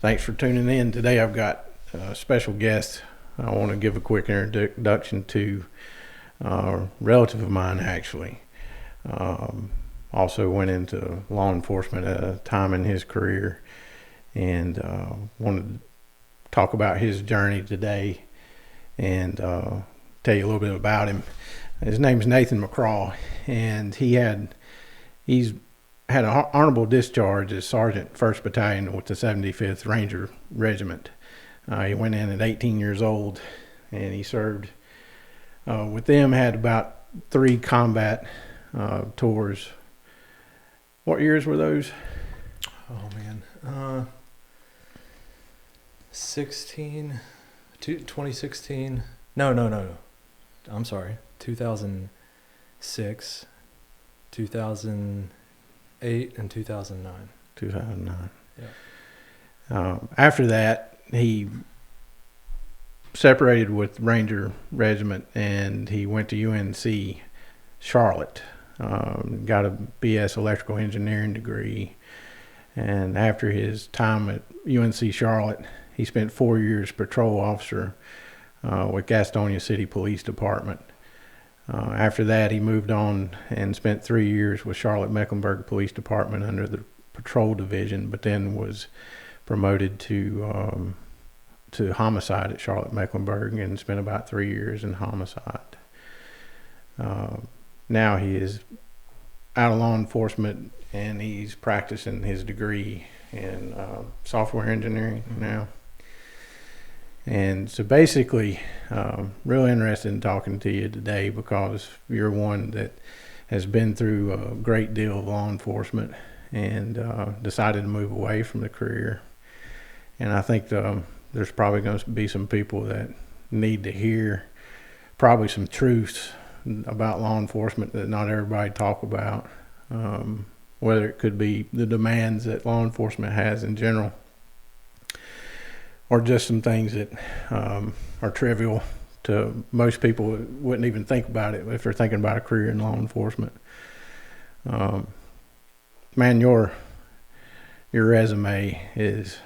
Thanks for tuning in. Today I've got a special guest. I want to give a quick introduction to a relative of mine, actually. Also went into law enforcement at a time in his career, and wanted to talk about his journey today and tell you a little bit about him. His name's Nathan McCraw, and he's had an honorable discharge as Sergeant 1st Battalion with the 75th Ranger Regiment. He went in at 18 years old, and he served with them, had about 3 combat tours. What years were those? Oh, man. 2016. No. I'm sorry. 2006, 2008, and 2009. 2009. Yeah. After that, he separated with Ranger Regiment, and he went to UNC Charlotte. Got a BS electrical engineering degree. And after his time at UNC Charlotte, he spent 4 years patrol officer with Gastonia City Police Department. After that, he moved on and spent 3 years with Charlotte Mecklenburg Police Department under the patrol division, but then was promoted to homicide at Charlotte Mecklenburg and spent about 3 years in homicide. Now he is out of law enforcement, and he's practicing his degree in software engineering now. And so basically, really interested in talking to you today because you're one that has been through a great deal of law enforcement and decided to move away from the career. And I think there's probably going to be some people that need to hear probably some truths about law enforcement that not everybody talk about, whether it could be the demands that law enforcement has in general, or just some things that are trivial to most people that wouldn't even think about it if they're thinking about a career in law enforcement. Man, your resume is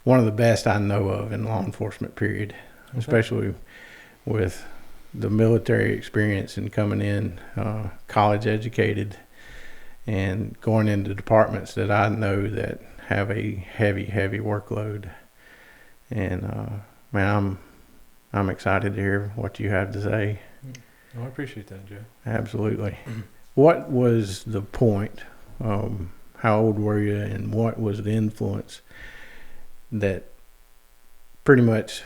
one of the best I know of in law enforcement, period. Okay. Especially with the military experience and coming in college educated and going into departments that I know that have a heavy workload. And man, I'm excited to hear what you have to say. Oh, I appreciate that, Joe. Absolutely. What was the point? How old were you, and what was the influence that pretty much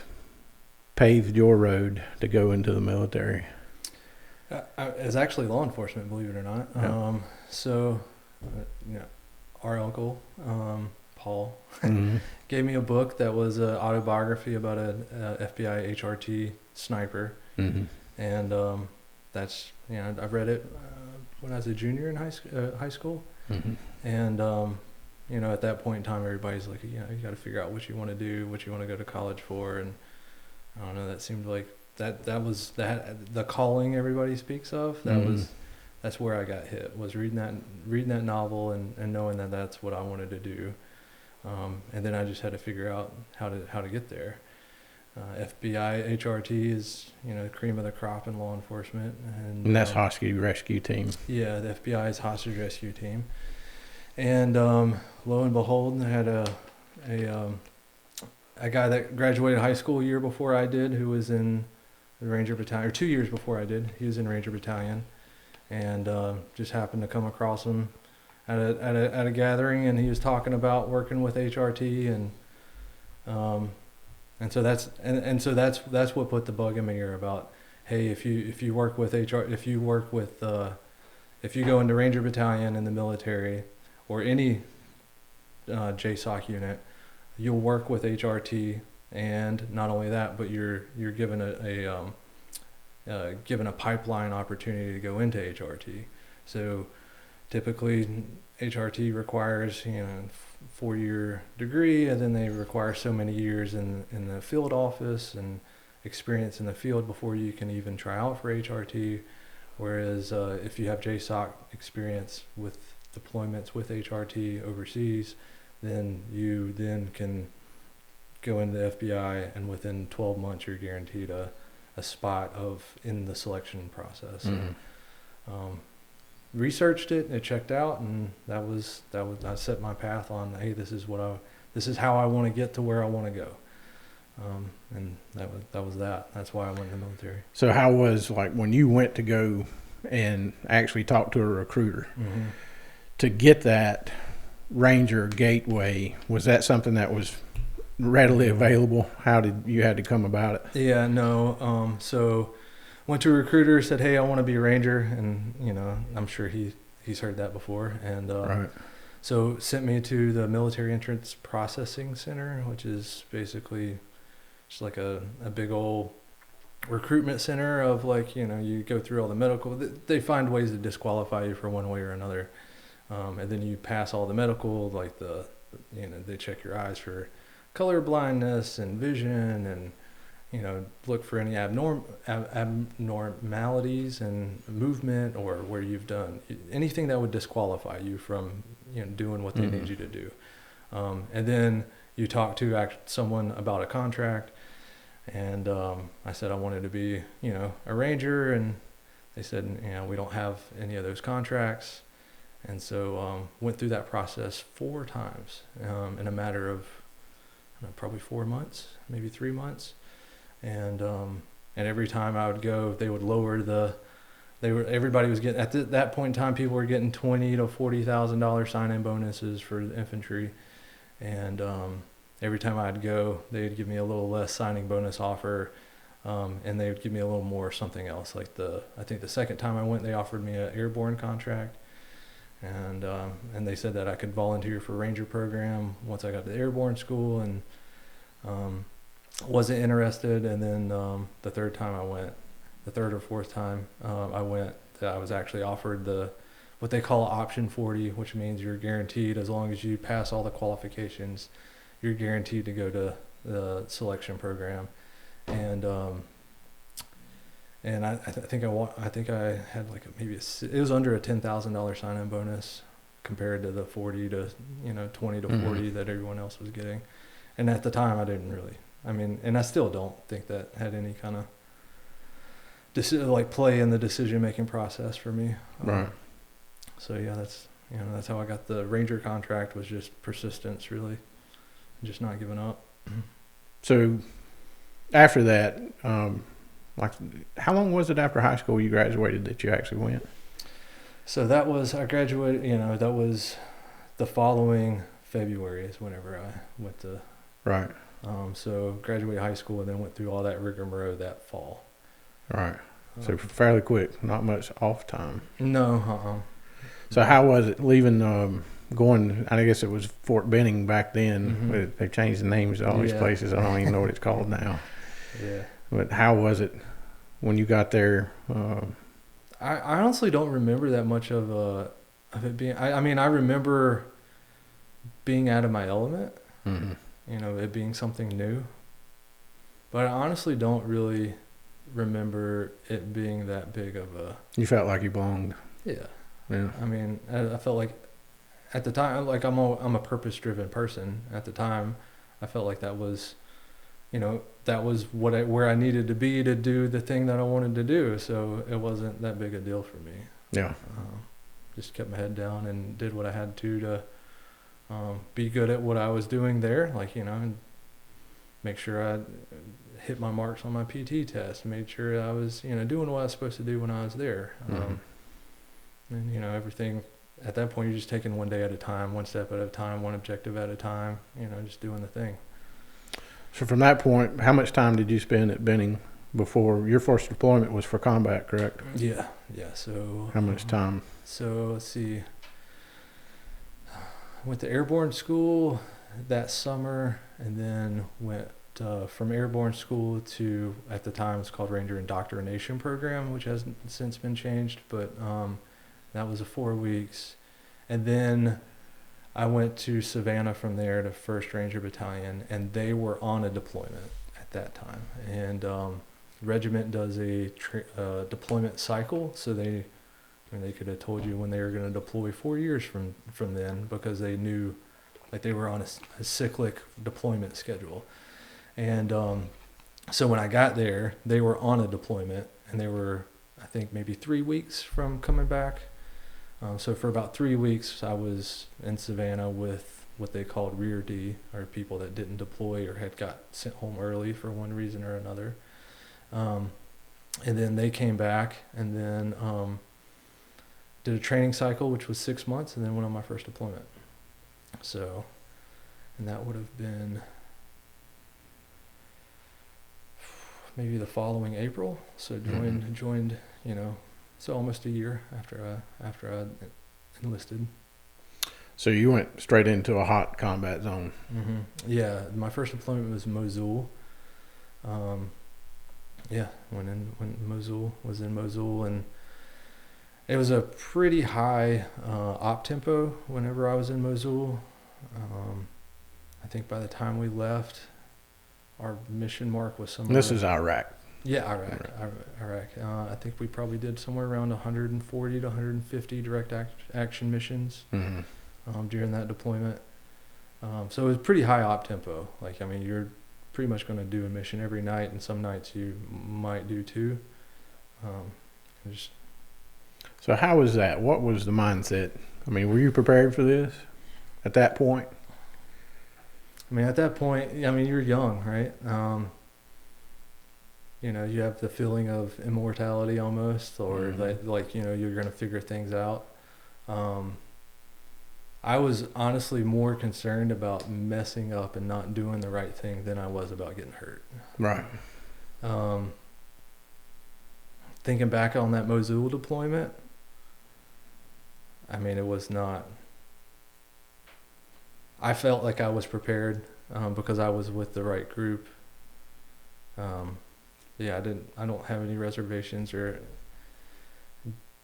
paved your road to go into the military? It's actually law enforcement, believe it or not. Yeah. Our uncle, Paul, Mm-hmm. gave me a book that was an autobiography about a FBI HRT sniper. Mm-hmm. And I read it when I was a junior in high school. Mm-hmm. And at that point in time, everybody's like, you got to figure out what you want to do, what you want to go to college for. And I don't know, that seemed like that was the calling everybody speaks of. That's where I got hit, was reading that novel and knowing that that's what I wanted to do. And then I just had to figure out how to get there. FBI HRT is the cream of the crop in law enforcement, and that's hostage rescue team. Yeah, the FBI's hostage rescue team. And lo and behold, I had a guy that graduated high school a year before I did, who was in the Ranger Battalion, or 2 years before I did. He was in Ranger Battalion, and just happened to come across him at a gathering, and he was talking about working with HRT, and so that's what put the bug in my ear about, hey, if you work with if you go into Ranger Battalion in the military or any JSOC unit, you'll work with HRT, and not only that, but you're given a pipeline opportunity to go into HRT. So typically HRT requires 4-year degree, and then they require so many years in the field office and experience in the field before you can even try out for HRT. Whereas if you have JSOC experience with deployments with HRT overseas, then you then can go into the FBI, and within 12 months you're guaranteed a spot in the selection process. Researched it, it checked out, and that was I set my path on, hey, this is how I want to get to where I want to go. And that was that. That's why I went in the military. So how was, like, when you went to go and actually talk to a recruiter to get that Ranger gateway, was that something that was readily available? How did you had to come about it? Yeah, no. So went to a recruiter, said, hey, I want to be a Ranger. And, I'm sure he's heard that before. And Right. so sent me to the Military Entrance Processing Center, which is basically just like a big old recruitment center of, like, you go through all the medical. They find ways to disqualify you for one way or another. And then you pass all the medical, like they check your eyes for color blindness and vision, and look for any abnormalities and movement, or where you've done anything that would disqualify you from doing what they need you to do. And then you talk to someone about a contract, and I said I wanted to be a Ranger, and they said we don't have any of those contracts. And so went through that process 4 times in a matter of probably 4 months, maybe 3 months. And every time I would go, they would lower everybody was getting, at that point in time, people were getting $20,000 to $40,000 sign-in bonuses for the infantry. And every time I'd go, they'd give me a little less signing bonus offer, and they would give me a little more something else. Like I think the second time I went, they offered me an airborne contract. And they said that I could volunteer for Ranger program once I got to airborne school, and wasn't interested. And then the third time I went, the third or fourth time I went, I was actually offered what they call option 40, which means you're guaranteed, as long as you pass all the qualifications, you're guaranteed to go to the selection program. And I think I had like maybe it was under a $10,000 sign-in bonus compared to the 40 to 20 to 40 that everyone else was getting. And at the time, I didn't really. And I still don't think that had any kind of play in the decision-making process for me. Right. So yeah, that's how I got the Ranger contract, was just persistence, really, just not giving up. So after that, how long was it after high school you graduated that you actually went? So I graduated, that was the following February is whenever I went to. Right. So graduated high school and then went through all that rigmarole that fall. Right. So fairly quick, not much off time. No. So how was it leaving, going, I guess it was Fort Benning back then. They changed the names of all these places. I don't even know what it's called now. Yeah. But how was it when you got there? I honestly don't remember that much of it being. I remember being out of my element. It being something new. But I honestly don't really remember it being that big of a. You felt like you belonged. Yeah. Yeah. I felt like at the time, like I'm a purpose-driven person. At the time, I felt like that was. That was where I needed to be to do the thing that I wanted to do. So it wasn't that big a deal for me. Yeah. Just kept my head down and did what I had to be good at what I was doing there. And make sure I hit my marks on my PT test. Made sure I was, doing what I was supposed to do when I was there. And, everything at that point, you're just taking one day at a time, one step at a time, one objective at a time, just doing the thing. So from that point, how much time did you spend at Benning before your first deployment was for combat, correct? Yeah. So how much time? So let's see. I went to airborne school that summer, and then went from airborne school to, at the time, it's called Ranger Indoctrination Program, which has since been changed, but that was 4 weeks. And then I went to Savannah from there to 1st Ranger Battalion, and they were on a deployment at that time. And regiment does a deployment cycle, so they could have told you when they were going to deploy 4 years from then, because they knew like they were on a cyclic deployment schedule. And so when I got there, they were on a deployment, and they were, I think, maybe 3 weeks from coming back. So for about 3 weeks, I was in Savannah with what they called Rear D, or people that didn't deploy or had got sent home early for one reason or another. And then they came back, and then did a training cycle, which was 6 months, and then went on my first deployment. So, and that would have been maybe the following April. So joined, so almost a year after I enlisted. So you went straight into a hot combat zone. Mm-hmm. Yeah, my first deployment was Mosul. When Mosul was in Mosul, and it was a pretty high op tempo whenever I was in Mosul. I think by the time we left, our mission mark was somewhere. This is Iraq. Yeah, Iraq. I think we probably did somewhere around 140 to 150 direct action missions during that deployment. So it was pretty high op tempo. Like, I mean, you're pretty much going to do a mission every night, and some nights you might do two. So how was that? What was the mindset? I mean, were you prepared for this at that point? I mean, at that point, I mean, you're young, right? You have the feeling of immortality almost, or like you're going to figure things out. I was honestly more concerned about messing up and not doing the right thing than I was about getting hurt. Right. Thinking back on that Mosul deployment, I mean, it was not. I felt like I was prepared because I was with the right group. I don't have any reservations, or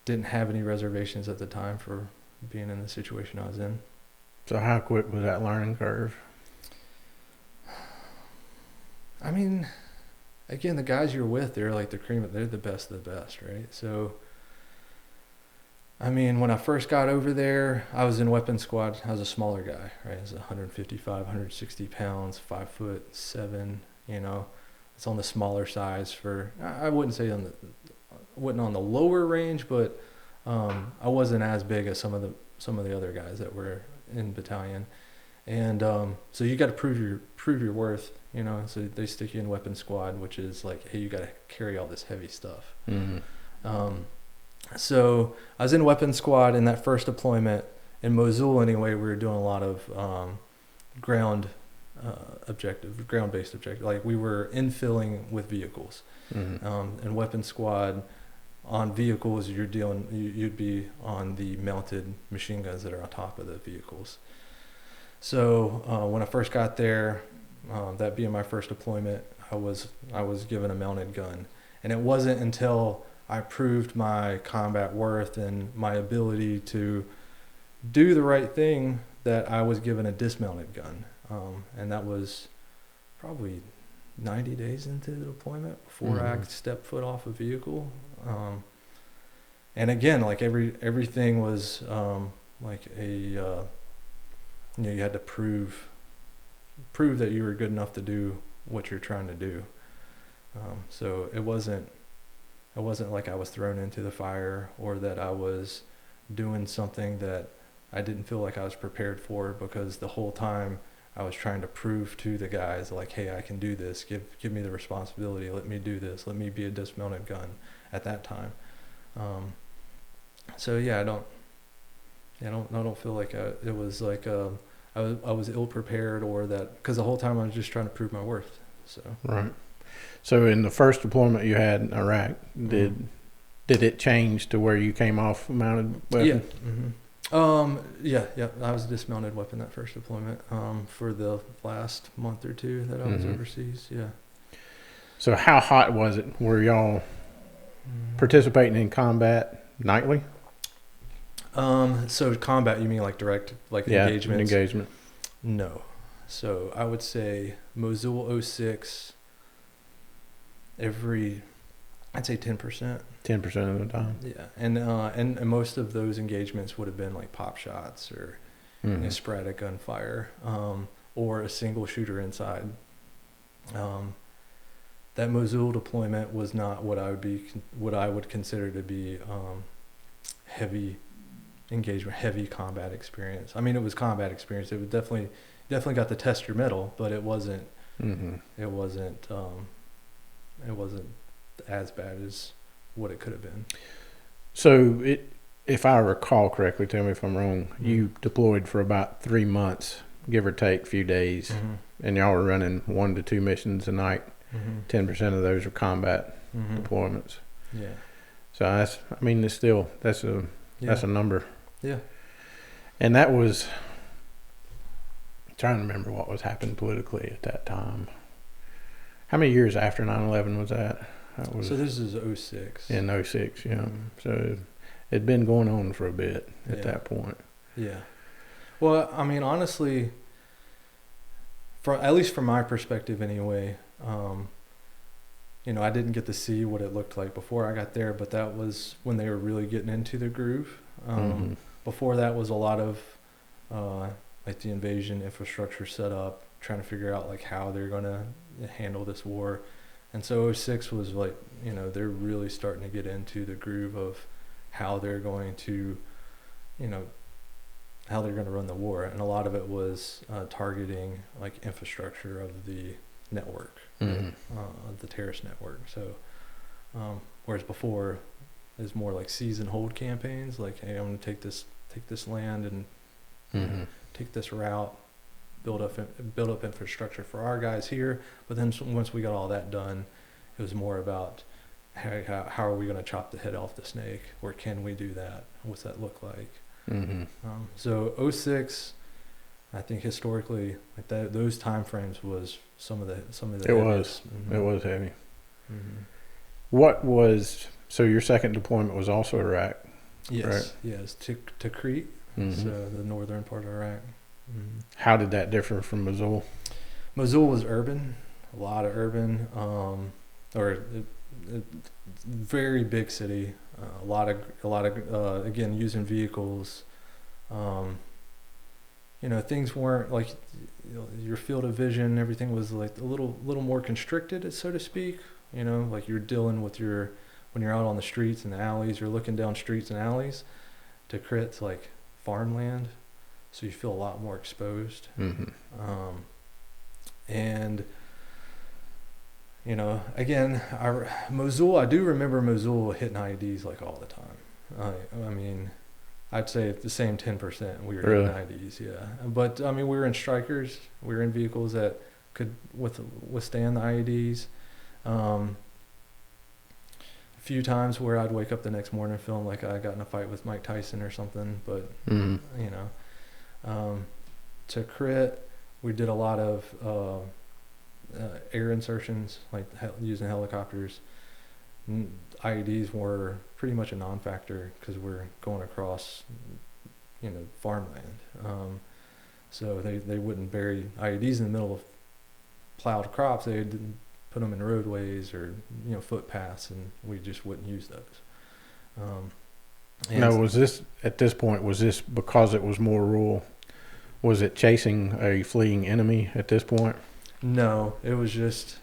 didn't have any reservations at the time for being in the situation I was in. So how quick was that learning curve? I mean, again, the guys you're with, they're like the cream, they're the best of the best, right? So, I mean, when I first got over there, I was in weapons squad. I was a smaller guy, right? I was 155, 160 pounds, 5'7", it's on the smaller size for, I wouldn't say wasn't on the lower range, but I wasn't as big as some of the other guys that were in battalion. And so you got to prove your worth, so they stick you in weapons squad, which is like, hey, you got to carry all this heavy stuff. So I was in weapons squad in that first deployment in Mosul. Anyway, we were doing a lot of ground-based objective. Like, we were infilling with vehicles. And weapons squad on vehicles, you'd be on the mounted machine guns that are on top of the vehicles. So when I first got there, that being my first deployment, I was given a mounted gun, and it wasn't until I proved my combat worth and my ability to do the right thing that I was given a dismounted gun. And that was probably 90 days into the deployment before I stepped foot off a vehicle. And again, like everything was like you had to prove that you were good enough to do what you're trying to do. So it wasn't like I was thrown into the fire, or that I was doing something that I didn't feel like I was prepared for, because the whole time I was trying to prove to the guys, like, hey, I can do this. Give me the responsibility. Let me do this. Let me be a dismounted gun at that time. So yeah, I don't feel like it was like I was ill prepared, or that, because the whole time I was just trying to prove my worth. So right. So in the first deployment you had in Iraq, did it change to where you came off mounted weapon? Yeah. I was a dismounted weapon that first deployment for the last month or two that I was overseas. Yeah. So how hot was it? Were y'all participating in combat nightly? So combat, you mean like direct, like engagements? Engagement. No. So I would say Mosul 06, I'd say 10%. 10% of the time. Yeah, and most of those engagements would have been like pop shots, or sporadic gunfire, or a single shooter inside. That Mosul deployment was not what I would consider to be heavy engagement, heavy combat experience. I mean, it was combat experience. It was definitely got the tester medal, but it wasn't. It wasn't as bad as what it could have been. So if I recall correctly, tell me if I'm wrong, you deployed for about 3 months, give or take a few days, and y'all were running 1 to 2 missions a night. 10% of those are combat deployments. Yeah. So that's a number. Yeah. And that was, I'm trying to remember what was happening politically at that time. How many years after 9/11 was that? So this is 06. In 06, yeah. So it'd been going on for a bit at that point. Yeah. Well, I mean, honestly, at least from my perspective anyway, I didn't get to see what it looked like before I got there, but that was when they were really getting into the groove. Before that was a lot of like the invasion infrastructure set up, trying to figure out like how they're going to handle this war. And so 06 was like, they're really starting to get into the groove of how they're going to, how they're going to run the war. And a lot of it was targeting like infrastructure of the network, the terrorist network. So, whereas before it was more like seize and hold campaigns, like, hey, I'm going to take this land and take this route, build up infrastructure for our guys here. But then once we got all that done, it was more about how are we going to chop the head off the snake, or can we do that? What's that look like? So 06, I think historically, like those time frames was some of the. It was. It was heavy. So your second deployment was also Iraq? Yes. Right? Yes. To Crete, so the northern part of Iraq. How did that differ from Mosul? Mosul was urban, a lot of urban, very big city. A lot of again using vehicles. Things weren't like your field of vision. Everything was like a little more constricted, so to speak. Like you're dealing with when you're out on the streets and the alleys, you're looking down streets and alleys. To Crite's like farmland. So you feel a lot more exposed. And, again, Mosul, I do remember Mosul hitting IEDs like all the time. I mean, I'd say the same 10% we were hitting IEDs, yeah. But, I mean, we were in Strikers. We were in vehicles that could withstand the IEDs. A few times where I'd wake up the next morning feeling like I got in a fight with Mike Tyson or something, but, to Crete, we did a lot of air insertions, like using helicopters. IEDs were pretty much a non-factor because we're going across, farmland. So they wouldn't bury IEDs in the middle of plowed crops. They didn't put them in roadways or footpaths, and we just wouldn't use those. Now, was this because it was more rural? Was it chasing a fleeing enemy at this point? No, it was just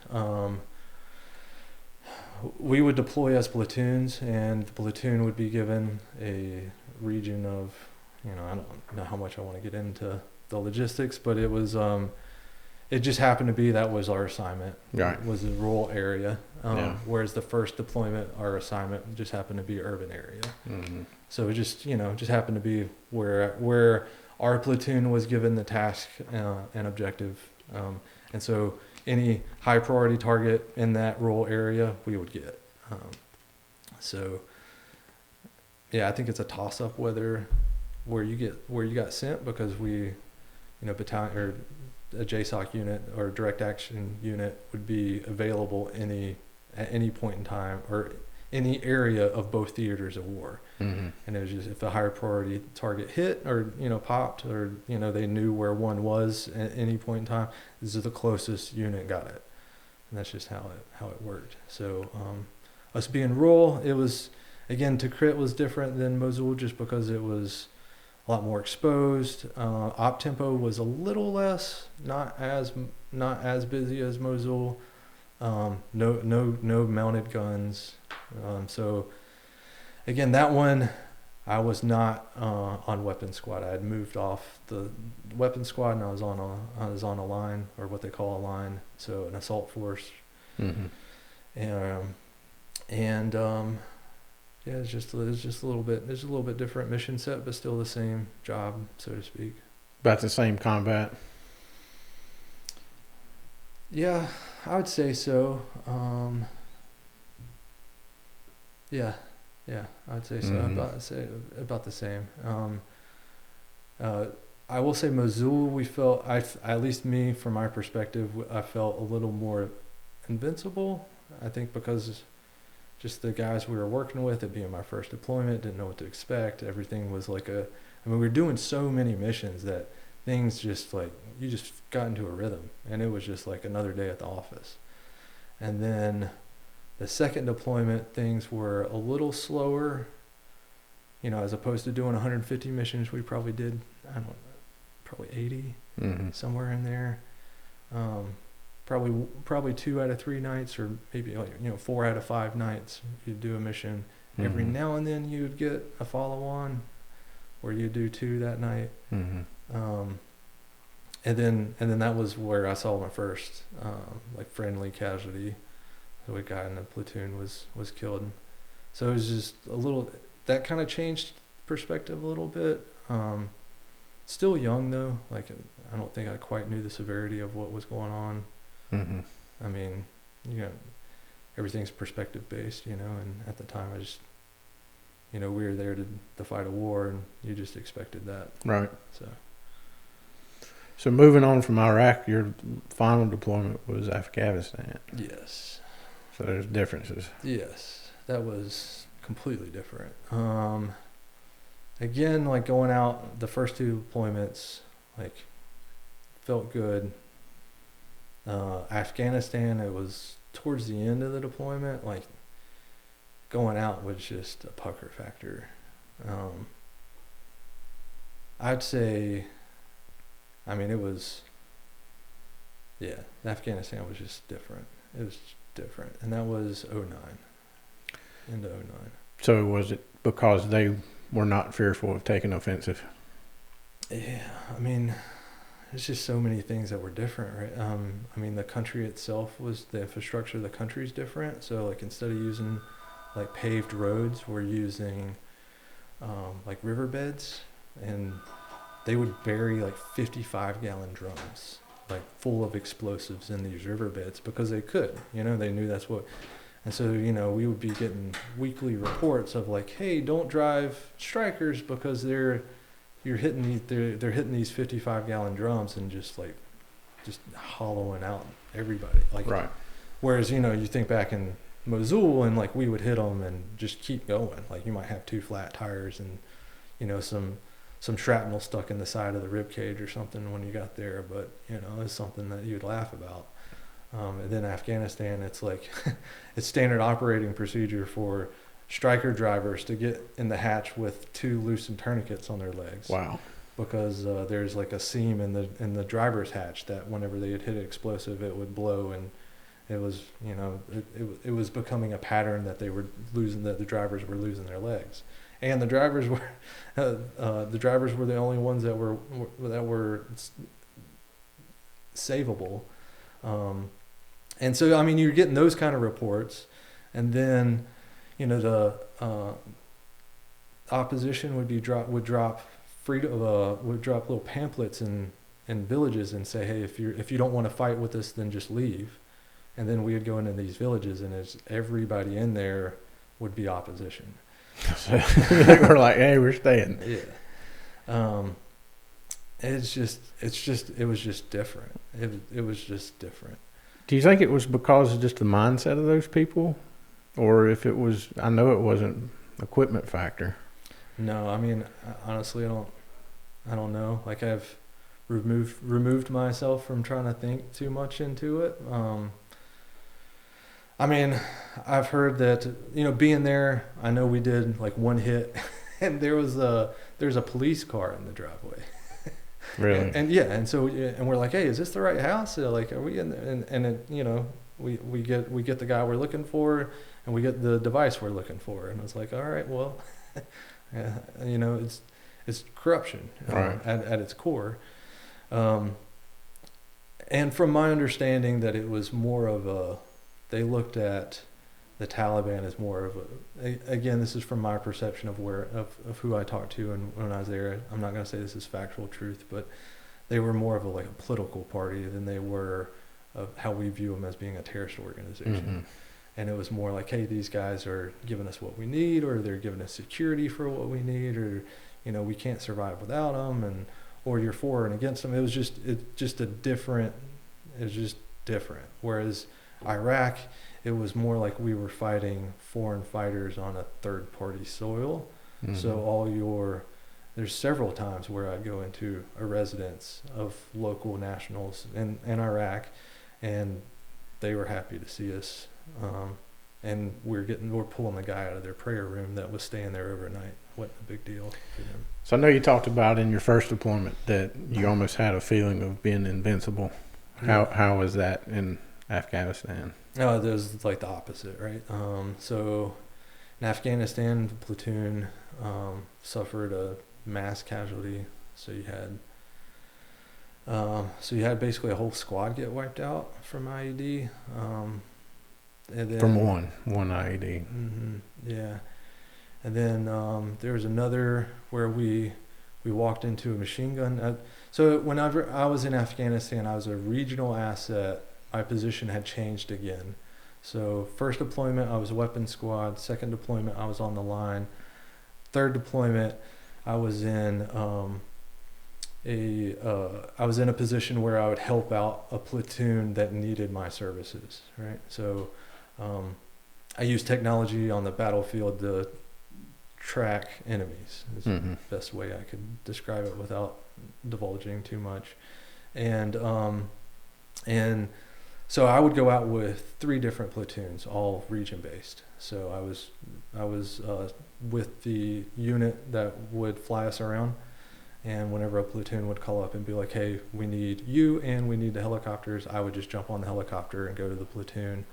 we would deploy as platoons, and the platoon would be given a region of, I don't know how much I want to get into the logistics, but it was it just happened to be that was our assignment. Right. Was a rural area, whereas the first deployment, our assignment just happened to be urban area. So it just just happened to be where our platoon was given the task and objective, and so any high priority target in that rural area we would get. So yeah, I think it's a toss up where you got sent, because we, battalion or a JSOC unit or direct action unit would be available at any point in time or any area of both theaters of war. And it was just, if a higher priority target hit or popped, or they knew where one was at any point in time, this is the closest unit got it, and that's just how it worked. So us being rural, it was, again, Tikrit was different than Mosul just because it was a lot more exposed. Op tempo was a little less, not as busy as Mosul. No mounted guns. So again, that one, I was not on weapons squad. I had moved off the weapons squad, and I was on a line, or what they call a line, so an assault force. Mm-hmm. Yeah, it's just a little bit different mission set, but still the same job, so to speak. About the same combat. Yeah, I would say so. Yeah, I'd say so. Mhm. About the same. I will say Mosul, we felt, at least me, from my perspective, I felt a little more invincible. I think because just the guys we were working with, it being my first deployment, didn't know what to expect. Everything was like we were doing so many missions that things just like, you just got into a rhythm, and it was just like another day at the office. And then the second deployment, things were a little slower, as opposed to doing 150 missions, we probably did, probably 80, Mm-hmm. somewhere in there. Probably 2 out of 3 nights, or maybe 4 out of 5 nights you'd do a mission. Every Mhm. now and then you'd get a follow-on where you'd do 2 that night. Mm-hmm. And then that was where I saw my first friendly casualty. So a guy in the platoon was killed. So it was just a little, that kind of changed perspective a little bit. Still young though, I don't think I quite knew the severity of what was going on. Mm-hmm. I mean, everything's perspective based, and at the time I just, we were there to fight a war, and you just expected that. Right. So moving on from Iraq, your final deployment was Afghanistan. yes. So there's differences. Yes, that was completely different. Again, going out, the first 2 deployments, felt good. Afghanistan, it was towards the end of the deployment, going out was just a pucker factor. I'd say, it was, Afghanistan was just different. It was different, and that was 2009, into 2009. So was it because they were not fearful of taking offensive? Yeah, it's just so many things that were different, right? The country itself the infrastructure of the country is different. So instead of using paved roads, we're using riverbeds, and they would bury 55-gallon drums full of explosives in these riverbeds because they could, they knew that's what. And so, we would be getting weekly reports of hey, don't drive strikers because they're hitting these 55-gallon drums and just hollowing out everybody. Right. Whereas, you think back in Mosul, and we would hit them and just keep going. You might have 2 flat tires and, some shrapnel stuck in the side of the rib cage or something when you got there, but it's something that you'd laugh about. And then Afghanistan, it's it's standard operating procedure for striker drivers to get in the hatch with 2 loosened tourniquets on their legs. Wow. Because there's a seam in the driver's hatch that whenever they had hit an explosive, it would blow, and it was it was becoming a pattern that the drivers were losing their legs, and the drivers were the only ones that were savable. And so you're getting those kind of reports, and then the opposition would drop little pamphlets in villages and say, hey, if you don't want to fight with us, then just leave. And then we would go into these villages, and everybody in there would be opposition. So they were hey, we're staying. Yeah. It was just different. It was just different. Do you think it was because of just the mindset of those people, or if it was? I know it wasn't equipment factor. No, honestly, I don't know. I've removed myself from trying to think too much into it. I've heard that being there, I know we did 1 hit and there's a police car in the driveway. Really? And so we're like, hey, is this the right house? They're like, are we in there? And it, we get the guy we're looking for, and we get the device we're looking for, and it's like, all right, well, yeah, it's corruption, right, at its core. And from my understanding, that it was more of they looked at the Taliban as more of again, this is from my perception of who I talked to and when I was there. I'm not going to say this is factual truth, but they were more of a political party than they were of how we view them as being a terrorist organization. Mm-hmm. And it was more like, hey, these guys are giving us what we need, or they're giving us security for what we need, or we can't survive without them, or you're for and against them. It was just different. Whereas Iraq, it was more like we were fighting foreign fighters on a third party soil. Mm-hmm. So there's several times where I'd go into a residence of local nationals in Iraq, and they were happy to see us. And we're pulling the guy out of their prayer room that was staying there overnight. What a big deal for them. So I know you talked about in your first deployment that you almost had a feeling of being invincible. How was that in Afghanistan? No, it was like the opposite, right? So in Afghanistan, the platoon suffered a mass casualty. So you had basically a whole squad get wiped out from IED. And then, from one IED. Mm-hmm, yeah. And then there was another where we walked into a machine gun. So whenever I was in Afghanistan, I was a regional asset. My position had changed again. So first deployment, I was a weapons squad. Second deployment, I was on the line. Third deployment, I was in a position where I would help out a platoon that needed my services. Right. So I use technology on the battlefield to track enemies. Is Mm-hmm. the best way I could describe it without divulging too much. And so I would go out with 3 different platoons, all region based. So I was with the unit that would fly us around, and whenever a platoon would call up and be like, hey, we need you and we need the helicopters, I would just jump on the helicopter and go to the platoon,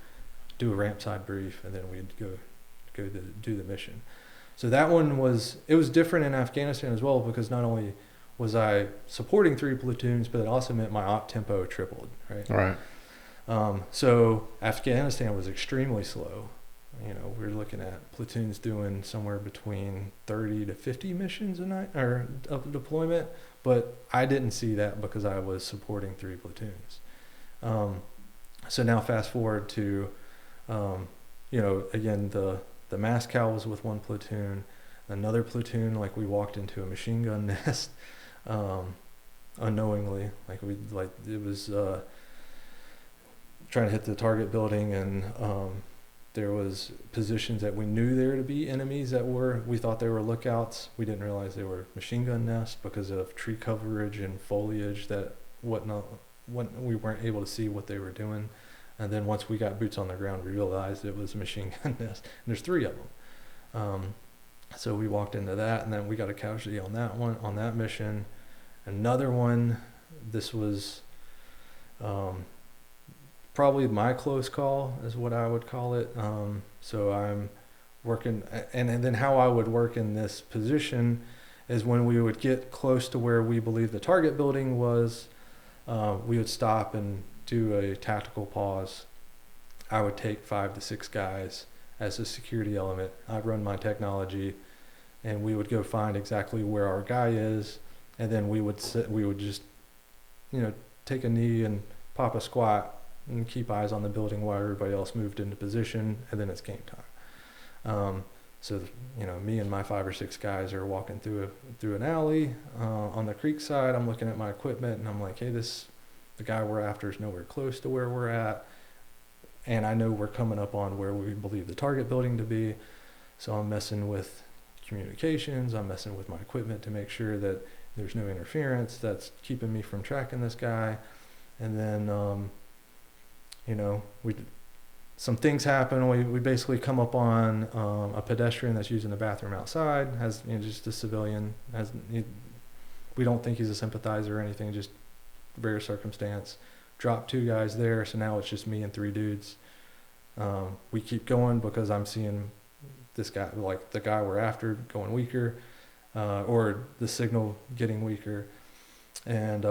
do a ramp side brief, and then we'd go do the mission. So that one was different in Afghanistan as well, because not only was I supporting 3 platoons, but it also meant my op tempo tripled, right? Right. So Afghanistan was extremely slow. We're looking at platoons doing somewhere between 30 to 50 missions a night or of deployment, but I didn't see that because I was supporting 3 platoons. So now fast forward to, again, the mass cow was with 1 platoon, another platoon, like we walked into a machine gun nest, unknowingly, it was, trying to hit the target building, and there was positions that we knew there to be enemies we thought they were lookouts. We didn't realize they were machine gun nests because of tree coverage and foliage we weren't able to see what they were doing. And then once we got boots on the ground, we realized it was a machine gun nest. And there's 3 of them. So we walked into that, and then we got a casualty on that mission. Another one, this was probably my close call is what I would call it. So I'm working, and then how I would work in this position is when we would get close to where we believe the target building was, we would stop and do a tactical pause. I would take 5 to 6 guys as a security element. I'd run my technology, and we would go find exactly where our guy is, and then we would just, take a knee and pop a squat and keep eyes on the building while everybody else moved into position, and then it's game time. So me and my 5 or 6 guys are walking through an alley on the creek side. I'm looking at my equipment, and I'm like, hey, the guy we're after is nowhere close to where we're at, and I know we're coming up on where we believe the target building to be. So I'm messing with communications. I'm messing with my equipment to make sure that there's no interference that's keeping me from tracking this guy. And then some things happen. We basically come up on a pedestrian that's using the bathroom outside, has, you know, just a civilian, we don't think he's a sympathizer or anything, just rare circumstance. Drop 2 guys there, so now it's just me and 3 dudes. We keep going because I'm seeing this guy, like the guy we're after, going weaker, or the signal getting weaker, and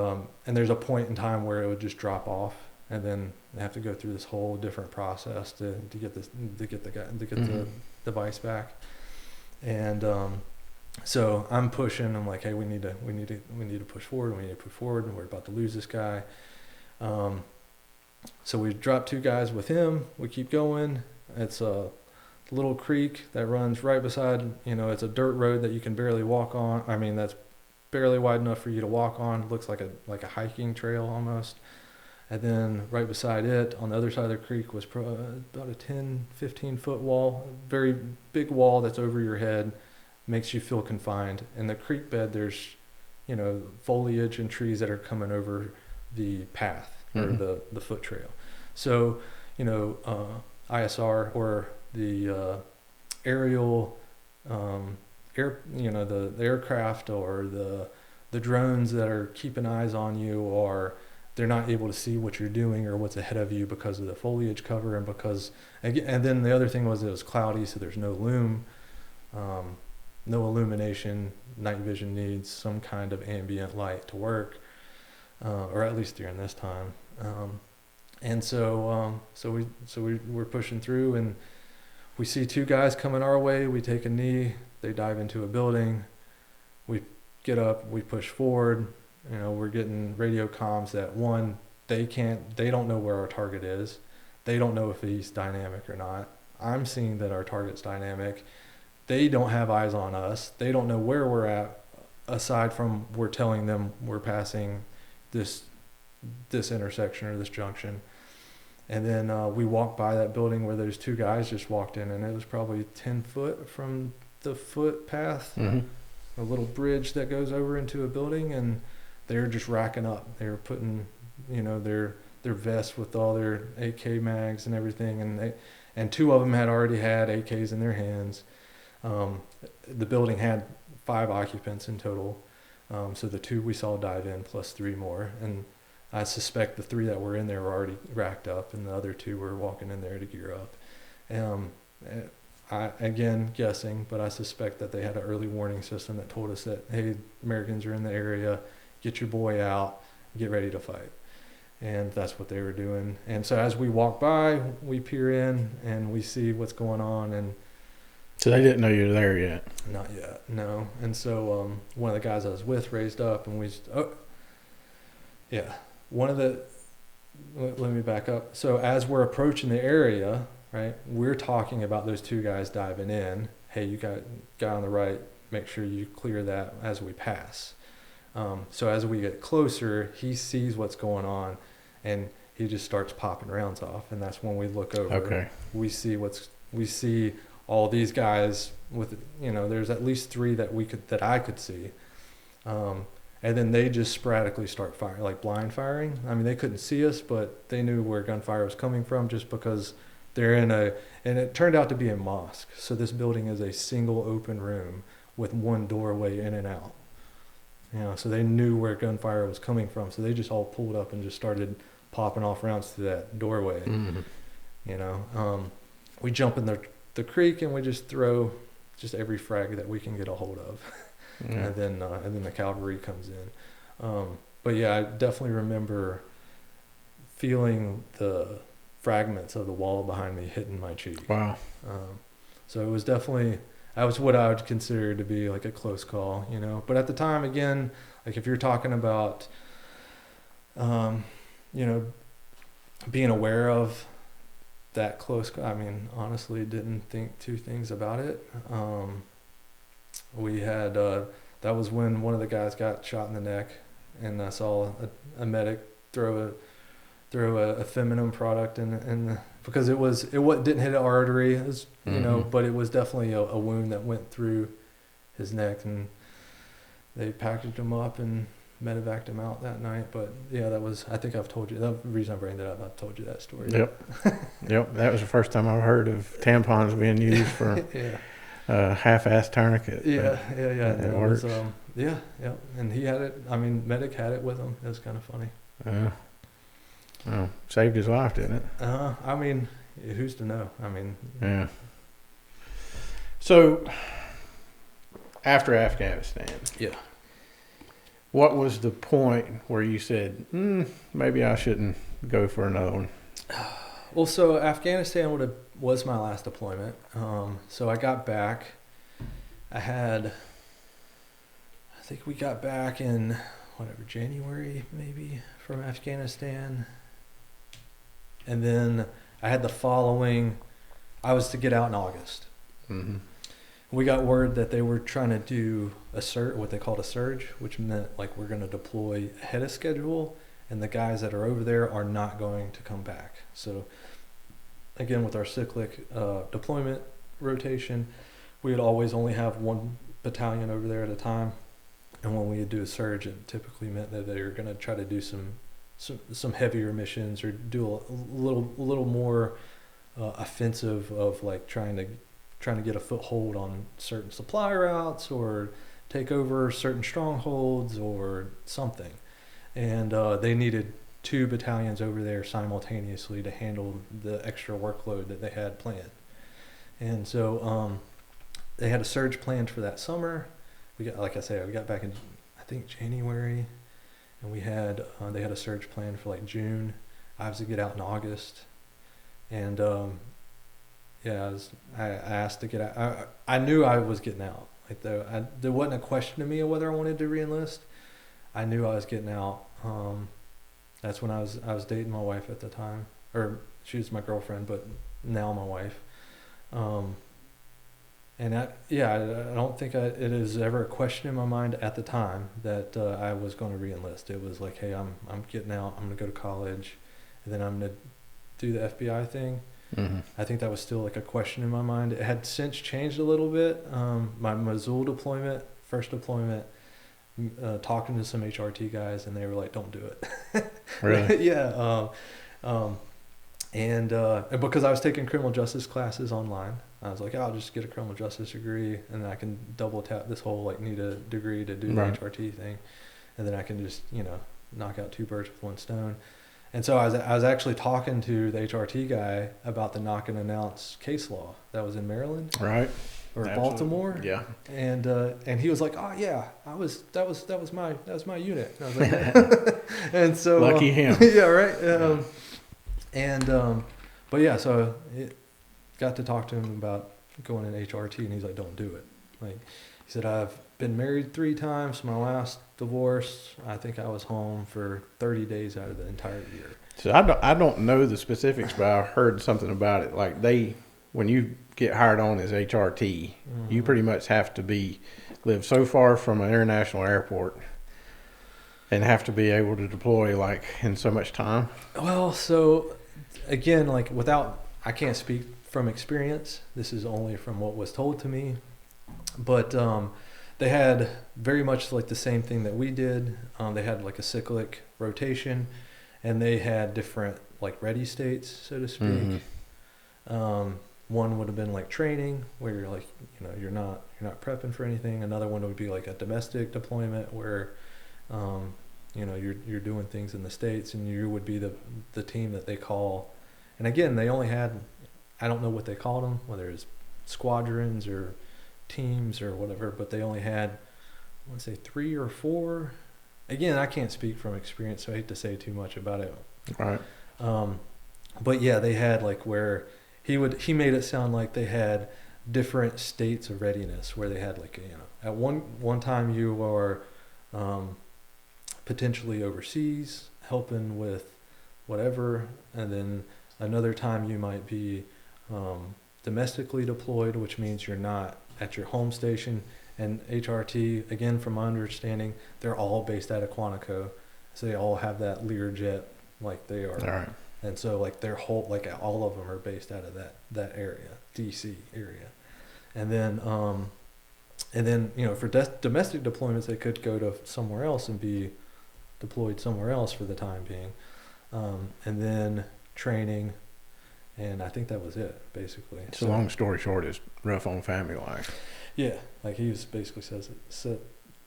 there's a point in time where it would just drop off, and then they have to go through this whole different process to get the device back, and so I'm pushing. I'm like, hey, we need to push forward. We need to push forward, and we're about to lose this guy. So we drop 2 guys with him. We keep going. It's a little creek that runs right beside, you know, it's a dirt road that you can barely walk on. I mean, that's barely wide enough for you to walk on. It looks like a hiking trail almost. And then right beside it, on the other side of the creek, was about a 10, 15-foot wall, very big wall that's over your head, makes you feel confined. In the creek bed, there's, you know, foliage and trees that are coming over the path, or the foot trail. So, you know, ISR, or the aerial the aircraft, or the drones that are keeping eyes on you, or they're not able to see what you're doing or what's ahead of you because of the foliage cover, and then the other thing was it was cloudy, so there's no illumination. Night vision needs some kind of ambient light to work, or at least during this time. And so we're pushing through, and we see 2 guys coming our way. We take a knee. They dive into a building. We get up. We push forward. You know, we're getting radio comms that, one, they don't know where our target is. They don't know if he's dynamic or not. I'm seeing that our target's dynamic. They don't have eyes on us. They don't know where we're at, aside from we're telling them we're passing this intersection or this junction. And then we walked by that building where those 2 guys just walked in, and it was probably 10 foot from the footpath, a little bridge that goes over into a building, and they're just racking up. They were putting, you know, their vests with all their AK mags and everything, and 2 of them had already had AKs in their hands. The building had 5 occupants in total, so the 2 we saw dive in plus 3 more, and I suspect the 3 that were in there were already racked up, and the other 2 were walking in there to gear up. I, again, guessing, but I suspect that they had an early warning system that told us that, hey, Americans are in the area, get your boy out, get ready to fight. And that's what they were doing. And so as we walk by, we peer in, and we see what's going on. And so they didn't know you were there yet? Not yet, no. And so one of the guys I was with raised up, and let me back up. So as we're approaching the area, right, we're talking about those 2 guys diving in. Hey, you got guy on the right, make sure you clear that as we pass. So as we get closer, he sees what's going on, and he just starts popping rounds off, and that's when we look over. Okay. We see all these guys with, you know, there's at least 3 that I could see. And then they just sporadically start firing, like blind firing. I mean, they couldn't see us, but they knew where gunfire was coming from, just because they're and it turned out to be a mosque. So this building is a single open room with 1 doorway in and out. You know, so they knew where gunfire was coming from. So they just all pulled up and just started popping off rounds through that doorway. You know, we jump in the creek, and we just throw just every frag that we can get a hold of. Yeah. And then the cavalry comes in. But yeah, I definitely remember feeling the fragments of the wall behind me hitting my cheek. Wow. So it was definitely, that was what I would consider to be like a close call, you know. But at the time, again, like if you're talking about, you know, being aware of that close, I mean, honestly, didn't think 2 things about it. We had that was when one of the guys got shot in the neck, and I saw a medic throw a feminine product in because it didn't hit an artery, it was, you know, but it was definitely a wound that went through his neck, and they packaged him up and medevaced him out that night. But yeah, that was, I think I've told you, the reason I bring that up, I've told you that story. Yep. Yep. That was the first time I've heard of tampons being used for Yeah. half-ass tourniquet. Yeah. It was, works. yeah. And he had it, I mean, medic had it with him. It was kind of funny. Well, saved his life, didn't it? I mean, who's to know? I mean, Yeah. So, after Afghanistan, yeah. what was the point where you said, maybe I shouldn't go for another one? Well, so Afghanistan was my last deployment. So I got back. I think we got back in January maybe from Afghanistan. And then I had the following, I was to get out in August. Mm-hmm. We got word that they were trying to do what they called a surge, which meant like we're going to deploy ahead of schedule, and the guys that are over there are not going to come back. So again, with our cyclic deployment rotation, we would always only have one battalion over there at a time. And when we would do a surge, it typically meant that they were going to try to do some heavier missions or do a little more offensive of like trying to get a foothold on certain supply routes or take over certain strongholds or something. And they needed 2 battalions over there simultaneously to handle the extra workload that they had planned. And so they had a surge planned for that summer. We got back in, I think, January, and they had a surge planned for like June. I was to get out in August, and I asked to get out. I knew I was getting out. Like there wasn't a question to me of whether I wanted to re-enlist. I knew I was getting out. That's when I was dating my wife at the time, or she was my girlfriend, but now my wife. And I don't think it is ever a question in my mind at the time that I was going to re-enlist. It was like, hey, I'm getting out. I'm going to go to college, and then I'm going to do the FBI thing. Mm-hmm. I think that was still like a question in my mind. It had since changed a little bit. My Mosul deployment, first deployment, talking to some HRT guys, and they were like, "Don't do it." Really? Yeah. And because I was taking criminal justice classes online, I was like, I'll just get a criminal justice degree, and then I can double tap this whole like need a degree to do the HRT thing, and then I can just knock out 2 birds with 1 stone. And so I was actually talking to the HRT guy about the knock and announce case law that was in Maryland, right, or absolutely. Baltimore, yeah. And he was like, oh yeah, that was my unit. And I was like, and so lucky him. Yeah, right. But yeah, so it got to talk to him about going in HRT, and he's like, don't do it. Like he said, I've been married 3 times. My last divorce, I think I was home for 30 days out of the entire year. So I don't know the specifics, but I heard something about it. Like when you get hired on as HRT, you pretty much have to live so far from an international airport and have to be able to deploy like in so much time. Well, so again, like I can't speak from experience. This is only from what was told to me. But they had very much like the same thing that we did. They had like a cyclic rotation, and they had different like ready states, so to speak. Mm-hmm. One would have been like training, where you're like, you're not prepping for anything. Another one would be like a domestic deployment, where you're doing things in the States, and you would be the team that they call. And again, they only had, I don't know what they called them, whether it's squadrons or teams or whatever, but they only had, I want to say 3 or 4. Again, I can't speak from experience, so I hate to say too much about it. Right. But yeah, they had like where he made it sound like they had different states of readiness, where they had like, at one time you are potentially overseas helping with whatever, and then another time you might be domestically deployed, which means you're not at your home station. And HRT, again, from my understanding, they're all based out of Quantico, so they all have that Learjet, like they are. All right. And so like their whole, like all of them are based out of that area, DC area. And then for domestic deployments, they could go to somewhere else and be deployed somewhere else for the time being. And then training, and I think that was it, basically. So long story short, it's rough on family life. Yeah, like he was basically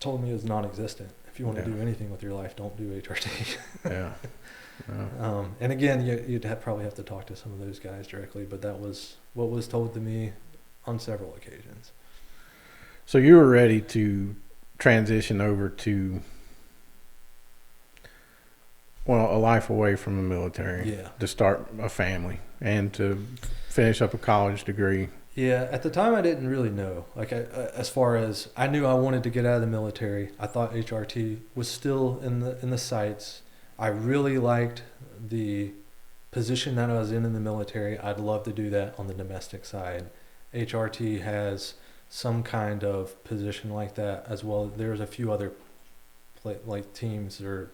told me it was non-existent. If you want to Yeah. do anything with your life, don't do HRT. Yeah. And again, you'd probably have to talk to some of those guys directly, but that was what was told to me on several occasions. So you were ready to transition over to, well, a life away from the military, Yeah. to start a family and to finish up a college degree. Yeah, at the time I didn't really know. Like, as far as I knew, I wanted to get out of the military. I thought HRT was still in the sights. I really liked the position that I was in the military. I'd love to do that on the domestic side. HRT has some kind of position like that as well. There's a few other like teams or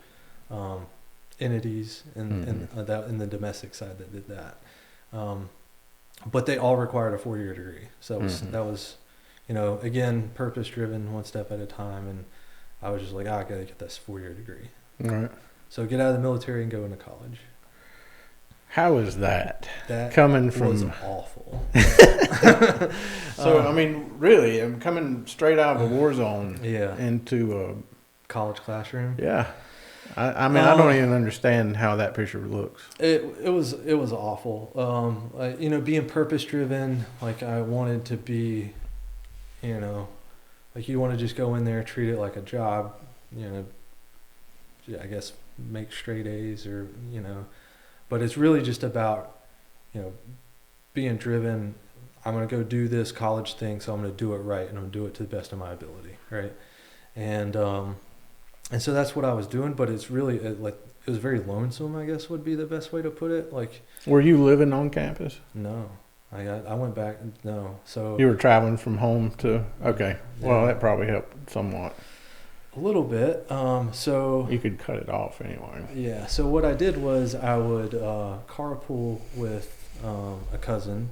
entities in the domestic side that did that. But they all required a 4-year degree. So that was, again, purpose driven, one step at a time. And I was just like, I got to get this 4-year degree. Right. So get out of the military and go into college. How is that? That coming was from awful. So I mean, really, I'm coming straight out of a war zone Yeah. into College classroom. yeah. I mean, I don't even understand how that picture looks. It was awful. Being purpose driven, like I wanted to be, like you want to just go in there, treat it like a job, I guess make straight A's or, but it's really just about, being driven. I'm going to go do this college thing. So I'm going to do it right. And I'm going to do it to the best of my ability. Right. And so that's what I was doing, but it's really it was very lonesome, I guess would be the best way to put it. Like, Were you living on campus? no, I went back. No. So You were traveling from home to, okay. Well, Yeah. that probably helped somewhat. a little bit. So You could cut it off anyway. yeah. So what I did was I would carpool with a cousin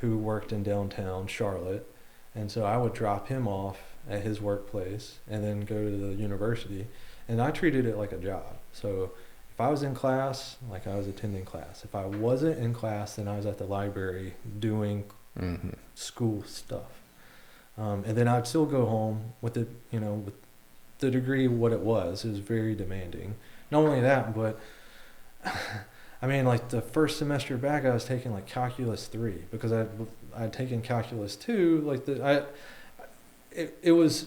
who worked in downtown Charlotte. And so I would drop him off at his workplace and then go to the university. And I treated it like a job. So if I was in class, like I was attending class. If I wasn't in class, then I was at the library doing school stuff. And then I'd still go home with it, with the degree what it was. It was very demanding. Not only that, but I mean, like the first semester back, I was taking like calculus 3 because I'd taken calculus 2. Like it was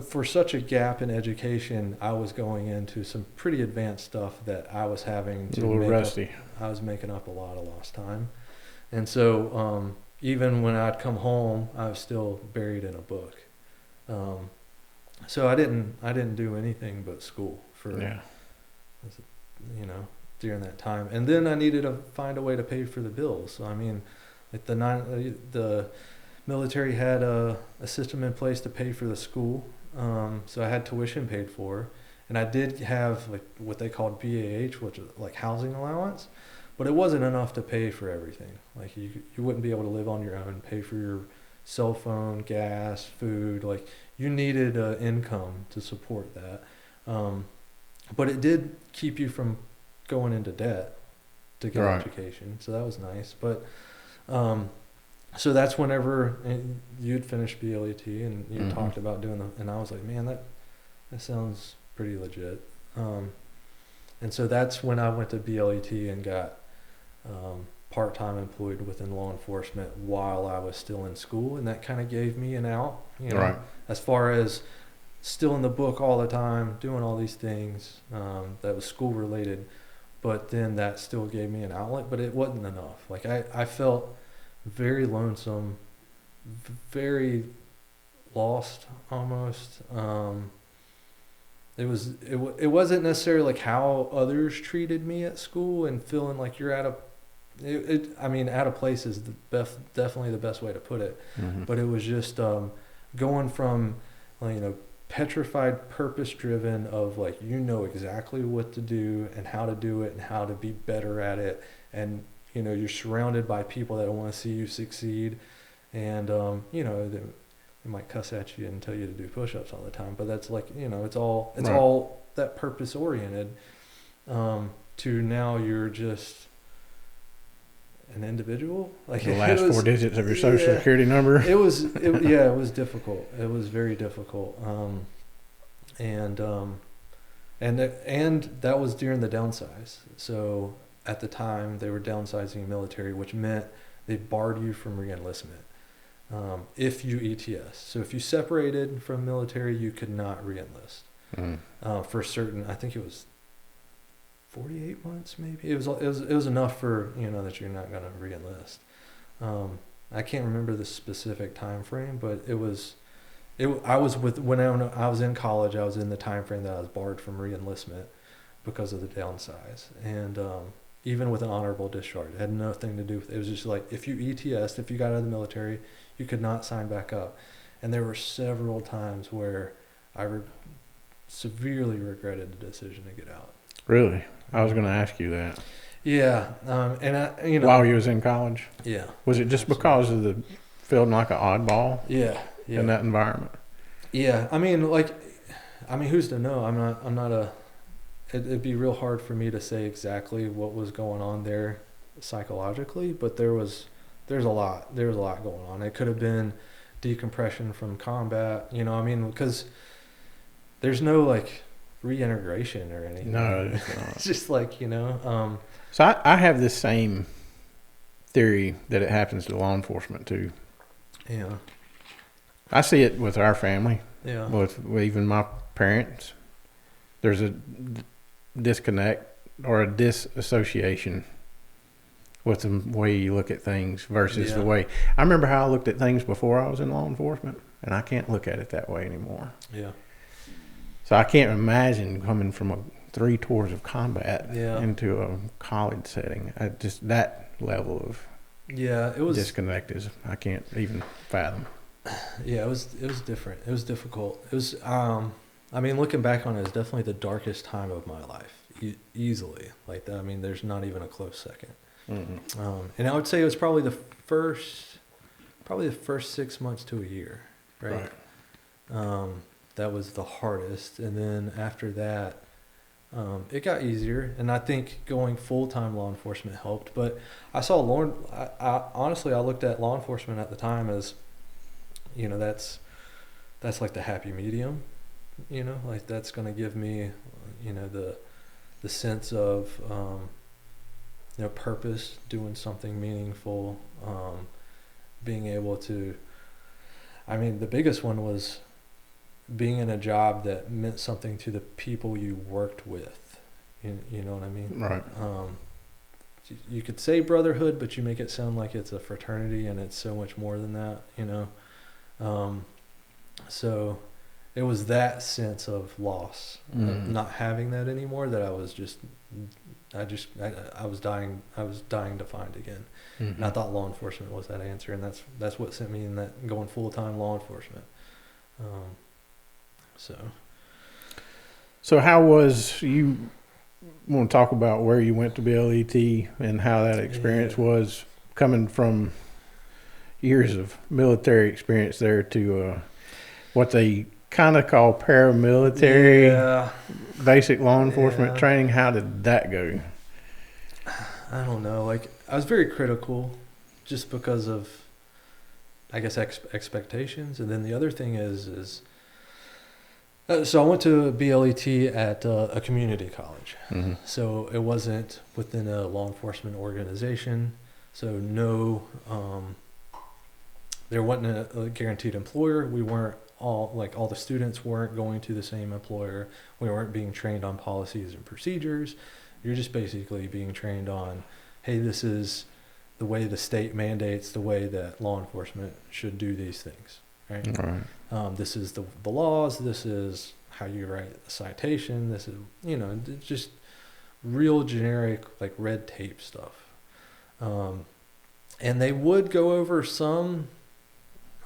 for such a gap in education. I was going into some pretty advanced stuff that I was having to A little rusty. I was making up a lot of lost time, and so even when I'd come home, I was still buried in a book. So I didn't do anything but school for during that time. And then I needed to find a way to pay for the bills. So I mean, like the military had a system in place to pay for the school. So I had tuition paid for, and I did have like what they called BAH, which is like housing allowance, but it wasn't enough to pay for everything. Like you wouldn't be able to live on your own, pay for your cell phone, gas, food. Like you needed income to support that. But it did keep you from going into debt to get education. So that was nice. But so that's whenever you'd finish BLET and you talked about doing and I was like, man, that sounds pretty legit. And so that's when I went to BLET and got part-time employed within law enforcement while I was still in school. And that kind of gave me an out, as far as still in the book all the time, doing all these things that was school related, but then that still gave me an outlet, but it wasn't enough. Like I felt very lonesome, very lost almost. It wasn't necessarily like how others treated me at school and feeling like you're out of place is definitely the best way to put it. But it was just going from petrified, purpose driven of like exactly what to do and how to do it and how to be better at it, and you're surrounded by people that want to see you succeed, and they might cuss at you and tell you to do push-ups all the time, but that's like, it's all that purpose oriented. To now you're just an individual. Like the last 4 digits of your social security number. It was difficult. It was very difficult. And that was during the downsize. So at the time they were downsizing military, which meant they barred you from reenlistment if you ETS. So if you separated from military, you could not reenlist for certain. I think it was 48 months, maybe. It was enough for that you're not going to reenlist. I can't remember the specific time frame, but I was when I was in college. I was in the time frame that I was barred from reenlistment because of the downsize, and even with an honorable discharge, it had nothing to do with it. It was just like if you ETS'd, if you got out of the military, you could not sign back up. And there were several times where I severely regretted the decision to get out. Really? I was going to ask you that. Yeah, and I, while you was in college. Yeah. Was it just because of the feeling like an oddball? Yeah. In that environment. Yeah, I mean, who's to know? I'm not a. It'd be real hard for me to say exactly what was going on there psychologically, but there's a lot going on. It could have been decompression from combat, because there's no like reintegration or anything. No, it's not. It's just like, So I have this same theory that it happens to law enforcement too. Yeah. I see it with our family. Yeah. With even my parents. There's a disconnect or a disassociation with the way you look at things versus the way I remember how I looked at things before I was in law enforcement, and I can't look at it that way anymore. Yeah. So I can't imagine coming from 3 tours of combat into a college setting. Just that level of disconnect is I can't even fathom. Yeah, it was different. It was difficult. It was looking back on it, it's definitely the darkest time of my life, easily. Like that. I mean, there's not even a close second. Mm-hmm. And I would say it was probably the first 6 months to a year, right? That was the hardest, and then after that, it got easier. And I think going full-time law enforcement helped. But I saw honestly, I looked at law enforcement at the time as, that's like the happy medium. Like that's going to give me, the sense of, purpose, doing something meaningful, being able to, the biggest one was being in a job that meant something to the people you worked with. You know what I mean? Right. You could say brotherhood, but you make it sound like it's a fraternity, and it's so much more than that, So it was that sense of loss, not having that anymore, that I was dying to find again. Mm-hmm. And I thought law enforcement was that answer, and that's what sent me in that going full-time law enforcement. So how was you want to talk about where you went to BLET and how that experience was coming from years of military experience there to what they kind of call paramilitary basic law enforcement training? How did that go? I don't know. Like, I was very critical just because of, I guess, expectations. And then the other thing is so I went to BLET at a community college. Mm-hmm. So it wasn't within a law enforcement organization. So no, there wasn't a guaranteed employer. We weren't all the students weren't going to the same employer. We weren't being trained on policies and procedures. You're just basically being trained on, hey, this is the way the state mandates, the way that law enforcement should do these things, right? Right. This is the laws. This is how you write a citation. This is, just real generic, like red tape stuff. And they would go over some,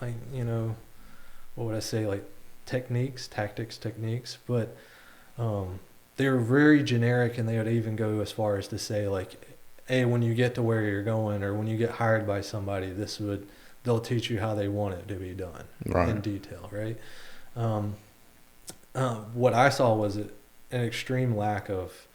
like, what would I say, like tactics, but they were very generic, and they would even go as far as to say, like, hey, when you get to where you're going, or when you get hired by somebody, this they'll teach you how they want it to be done in detail, right? What I saw was an extreme lack of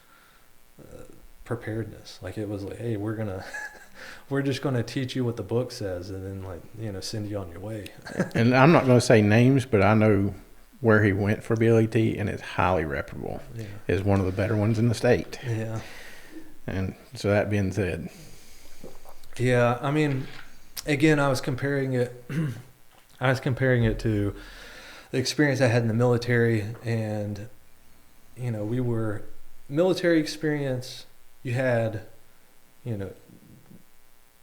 preparedness. Like it was like, hey, we're just gonna teach you what the book says, and then like, you know, send you on your way. And I'm not going to say names, but I know where he went for BLET, and it's highly reputable. Yeah. It's one of the better ones in the state. Yeah. And so that being said, yeah, I mean, again, I was comparing it to the experience I had in the military, and you know, we were military experience. You had, you know,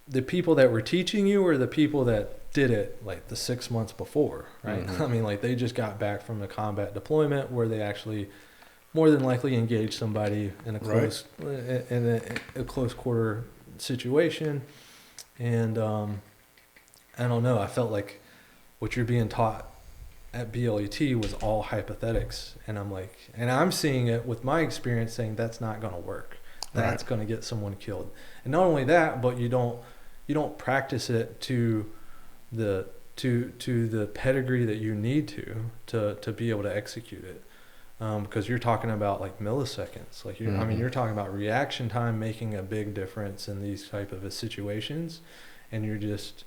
the people that were teaching you were the people that did it like the 6 months before, right? Mm-hmm. I mean, like they just got back from a combat deployment where they actually more than likely engaged somebody in a close a close quarter situation, and I don't know. I felt like what you're being taught at BLET was all hypothetics, and I'm seeing it with my experience, saying that's not going to work. That's going to get someone killed, and not only that, but you don't practice it to the pedigree that you need to be able to execute it, because you're talking about like milliseconds. Like I mean, you're talking about reaction time making a big difference in these type of situations, and you're just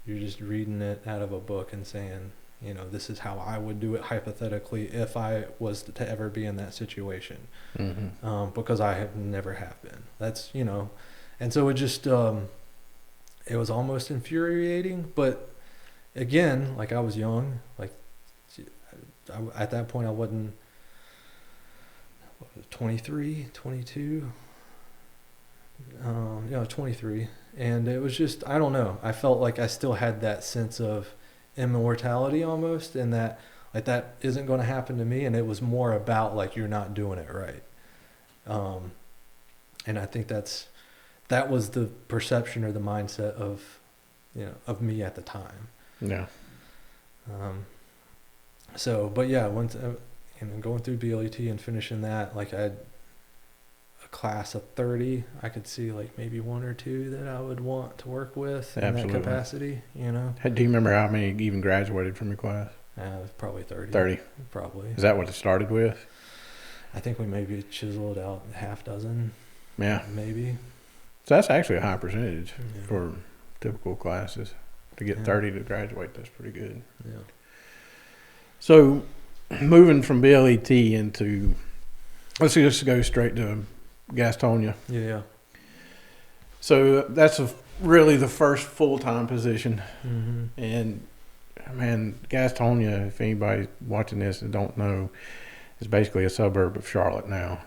reading it out of a book and saying, you know, this is how I would do it hypothetically if I was to ever be in that situation, because I have never have been. That's, you know, and so it just it was almost infuriating. But again, like I was young, like at that point I wasn't 23, 22, 23, and it was just, I don't know. I felt like I still had that sense of immortality almost, and that like that isn't going to happen to me, and it was more about like you're not doing it right, and I think that was the perception or the mindset of, you know, of me at the time. Yeah. So, but yeah, once going through BLET and finishing that, like I had a class of 30, I could see like maybe one or two that I would want to work with in that capacity, you know. Do you remember how many even graduated from your class? Probably 30. 30. Probably. Is that what it started with? I think we maybe chiseled out half dozen. Yeah. Maybe. So that's actually a high percentage for typical classes. To get 30 to graduate, that's pretty good. Yeah. So moving from BLET into, let's just go straight to Gastonia. Yeah. So that's really the first full-time position. Mm-hmm. And man, Gastonia, if anybody watching this and don't know, is basically a suburb of Charlotte now.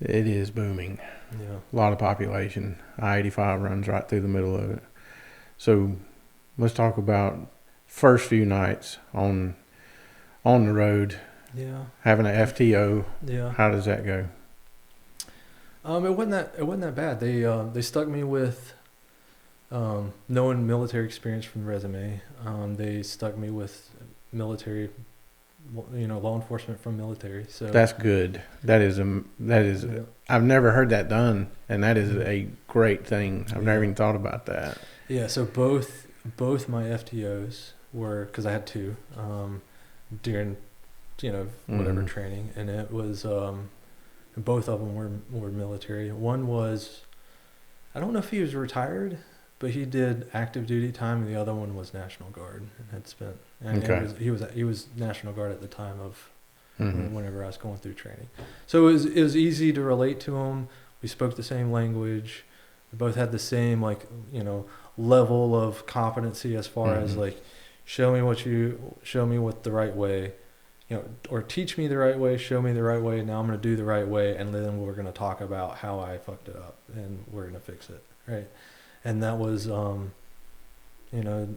It is booming. Yeah. A lot of population. I-85 runs right through the middle of it. So let's talk about first few nights on the road. Yeah. Having an FTO. Yeah. How does that go? It wasn't that bad. They stuck me with knowing military experience from the resume. They stuck me with military, you know, law enforcement from military. So that's good. That is yeah. I've never heard that done, and that is a great thing. I've never even thought about that. Yeah. So both my FTOs were, because I had two during, you know, whatever training, and it was both of them were military. One was, I don't know if he was retired, but he did active duty time, and the other one was National Guard and had spent. And he was National Guard at the time of whenever I was going through training. So it was easy to relate to him. We spoke the same language. We both had the same, like, you know, level of competency as far as like, show me what the right way, you know, or teach me the right way, show me the right way. Now I'm going to do the right way, and then we're going to talk about how I fucked it up, and we're going to fix it, right? And that was, you know,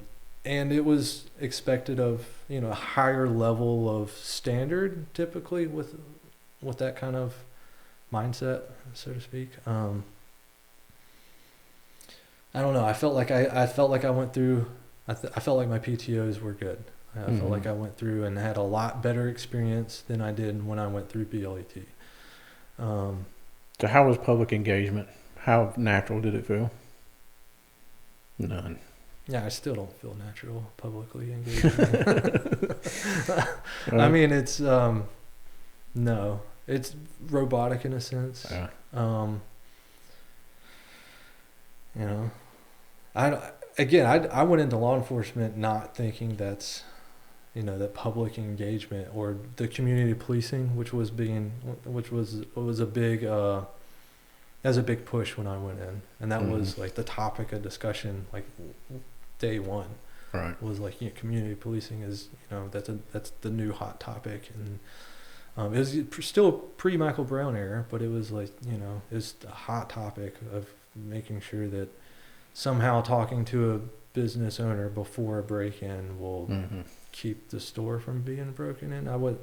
and it was expected of, you know, a higher level of standard typically with that kind of mindset, so to speak. I don't know. I felt like I went through. I felt like my PTOs were good. I felt like I went through and had a lot better experience than I did when I went through BLET. So how was public engagement? How natural did it feel? None. Yeah, I still don't feel natural publicly engaging. I mean, it's no, it's robotic in a sense. Yeah. You know, I went into law enforcement not thinking that's, you know, that public engagement or the community policing, which was a big that was a big push when I went in, and that was like the topic of discussion, like day one. Right. Was like, you know, community policing is, you know, that's the new hot topic, and it was still pre Michael Brown era, but it was like, you know, it's a hot topic of making sure that somehow talking to a business owner before a break-in will keep the store from being broken in. I mean,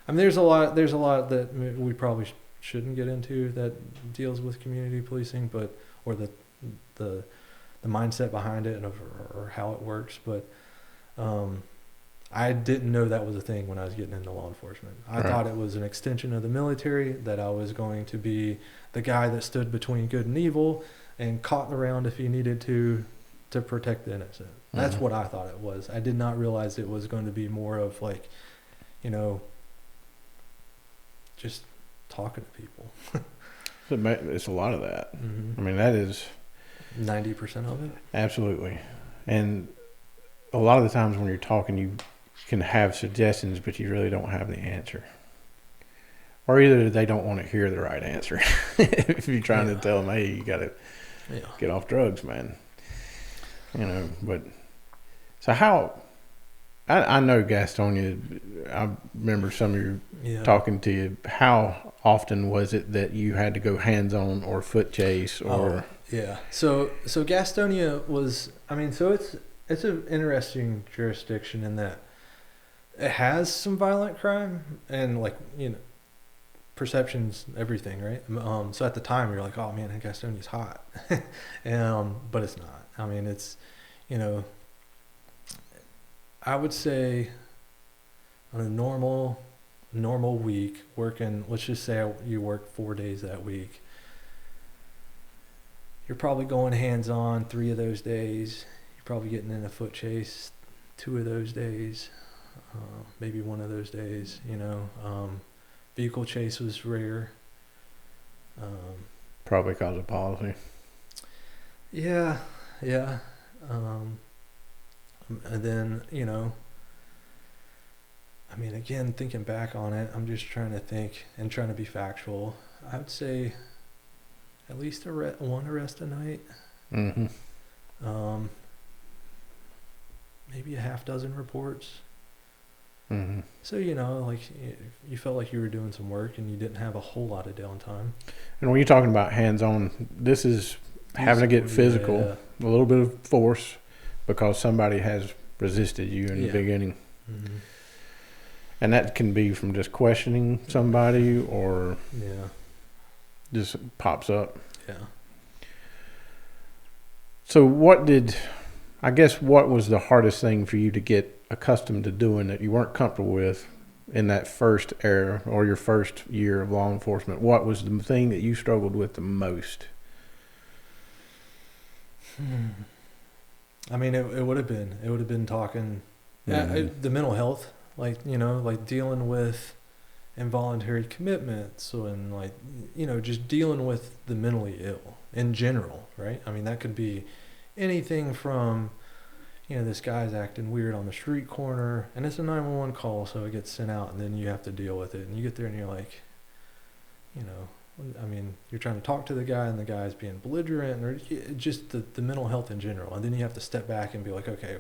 there's a lot that we probably shouldn't get into that deals with community policing, but or the mindset behind it and or how it works. But I didn't know that was a thing when I was getting into law enforcement. I thought it was an extension of the military, that I was going to be the guy that stood between good and evil and caught around if he needed to protect the innocent. That's what I thought it was. I did not realize it was going to be more of like, you know, just talking to people. It's a lot of that. I mean, that is 90% of it. Absolutely. And a lot of the times when you're talking, you can have suggestions, but you really don't have the answer. Or either they don't want to hear the right answer. If you're trying to tell them, hey, you got to get off drugs, man. You know, but so how, I know Gastonia, I remember some of you talking to you. How often was it that you had to go hands-on or foot chase or? So Gastonia was, I mean, so it's an interesting jurisdiction in that it has some violent crime and, like, you know, perception's everything, right? So at the time you're like, oh man, Gastonia's hot. But it's not. I mean, it's, you know, I would say on a normal week working, let's just say you work 4 days that week, you're probably going hands-on 3 of those days. You're probably getting in a foot chase 2 of those days, maybe 1 of those days, you know. Vehicle chase was rare. Probably because of policy. Yeah. And then, you know, I mean, again, thinking back on it, I'm just trying to think and trying to be factual. I would say at least 1 arrest a night. Maybe a half dozen reports. So, you know, like, you felt like you were doing some work and you didn't have a whole lot of downtime. And when you're talking about hands-on, this is having to get physical, a little bit of force, because somebody has resisted you in the beginning. And that can be from just questioning somebody or just pops up. So what was the hardest thing for you to get accustomed to doing that you weren't comfortable with in that first era or your first year of law enforcement? What was the thing that you struggled with the most? I mean, it would have been talking, the mental health, like, you know, like dealing with involuntary commitments and, like, you know, just dealing with the mentally ill in general, right? I mean, that could be anything from, you know, this guy's acting weird on the street corner and it's a 911 call, so it gets sent out and then you have to deal with it. And you get there and you're like, you know, I mean, you're trying to talk to the guy and the guy's being belligerent, or just the mental health in general. And then you have to step back and be like, okay,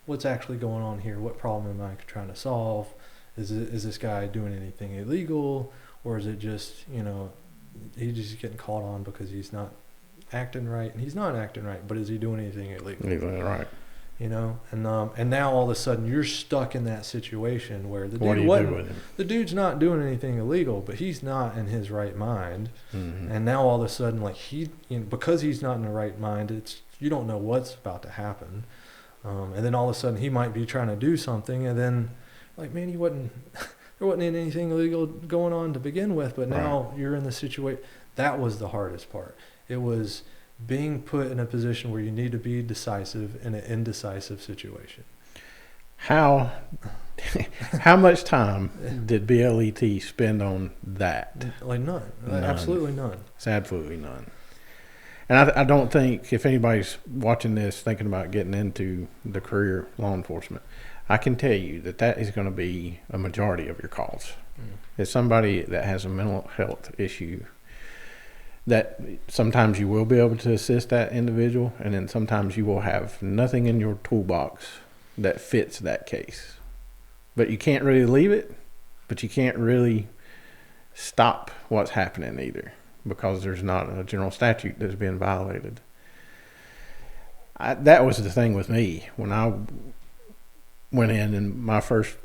what's actually going on here? What problem am I trying to solve? Is this guy doing anything illegal, or is it just, you know, he's just getting caught on because he's not acting right? And he's not acting right, but is he doing anything illegal? Right. You know, and now all of a sudden you're stuck in that situation where the dude's not doing anything illegal, but he's not in his right mind. And now all of a sudden, like, because he's not in the right mind, you don't know what's about to happen. And then all of a sudden he might be trying to do something, and then, like, man, there wasn't anything illegal going on to begin with, but now you're in the situation. That was the hardest part. It was being put in a position where you need to be decisive in an indecisive situation. How much time did BLET spend on that? Like none. None. Absolutely none. It's absolutely none. And I don't think if anybody's watching this thinking about getting into the career law enforcement, I can tell you that is going to be a majority of your calls. It's somebody that has a mental health issue that sometimes you will be able to assist that individual, and then sometimes you will have nothing in your toolbox that fits that case. But you can't really leave it, but you can't really stop what's happening either, because there's not a general statute that's being violated. That was the thing with me when I went in my first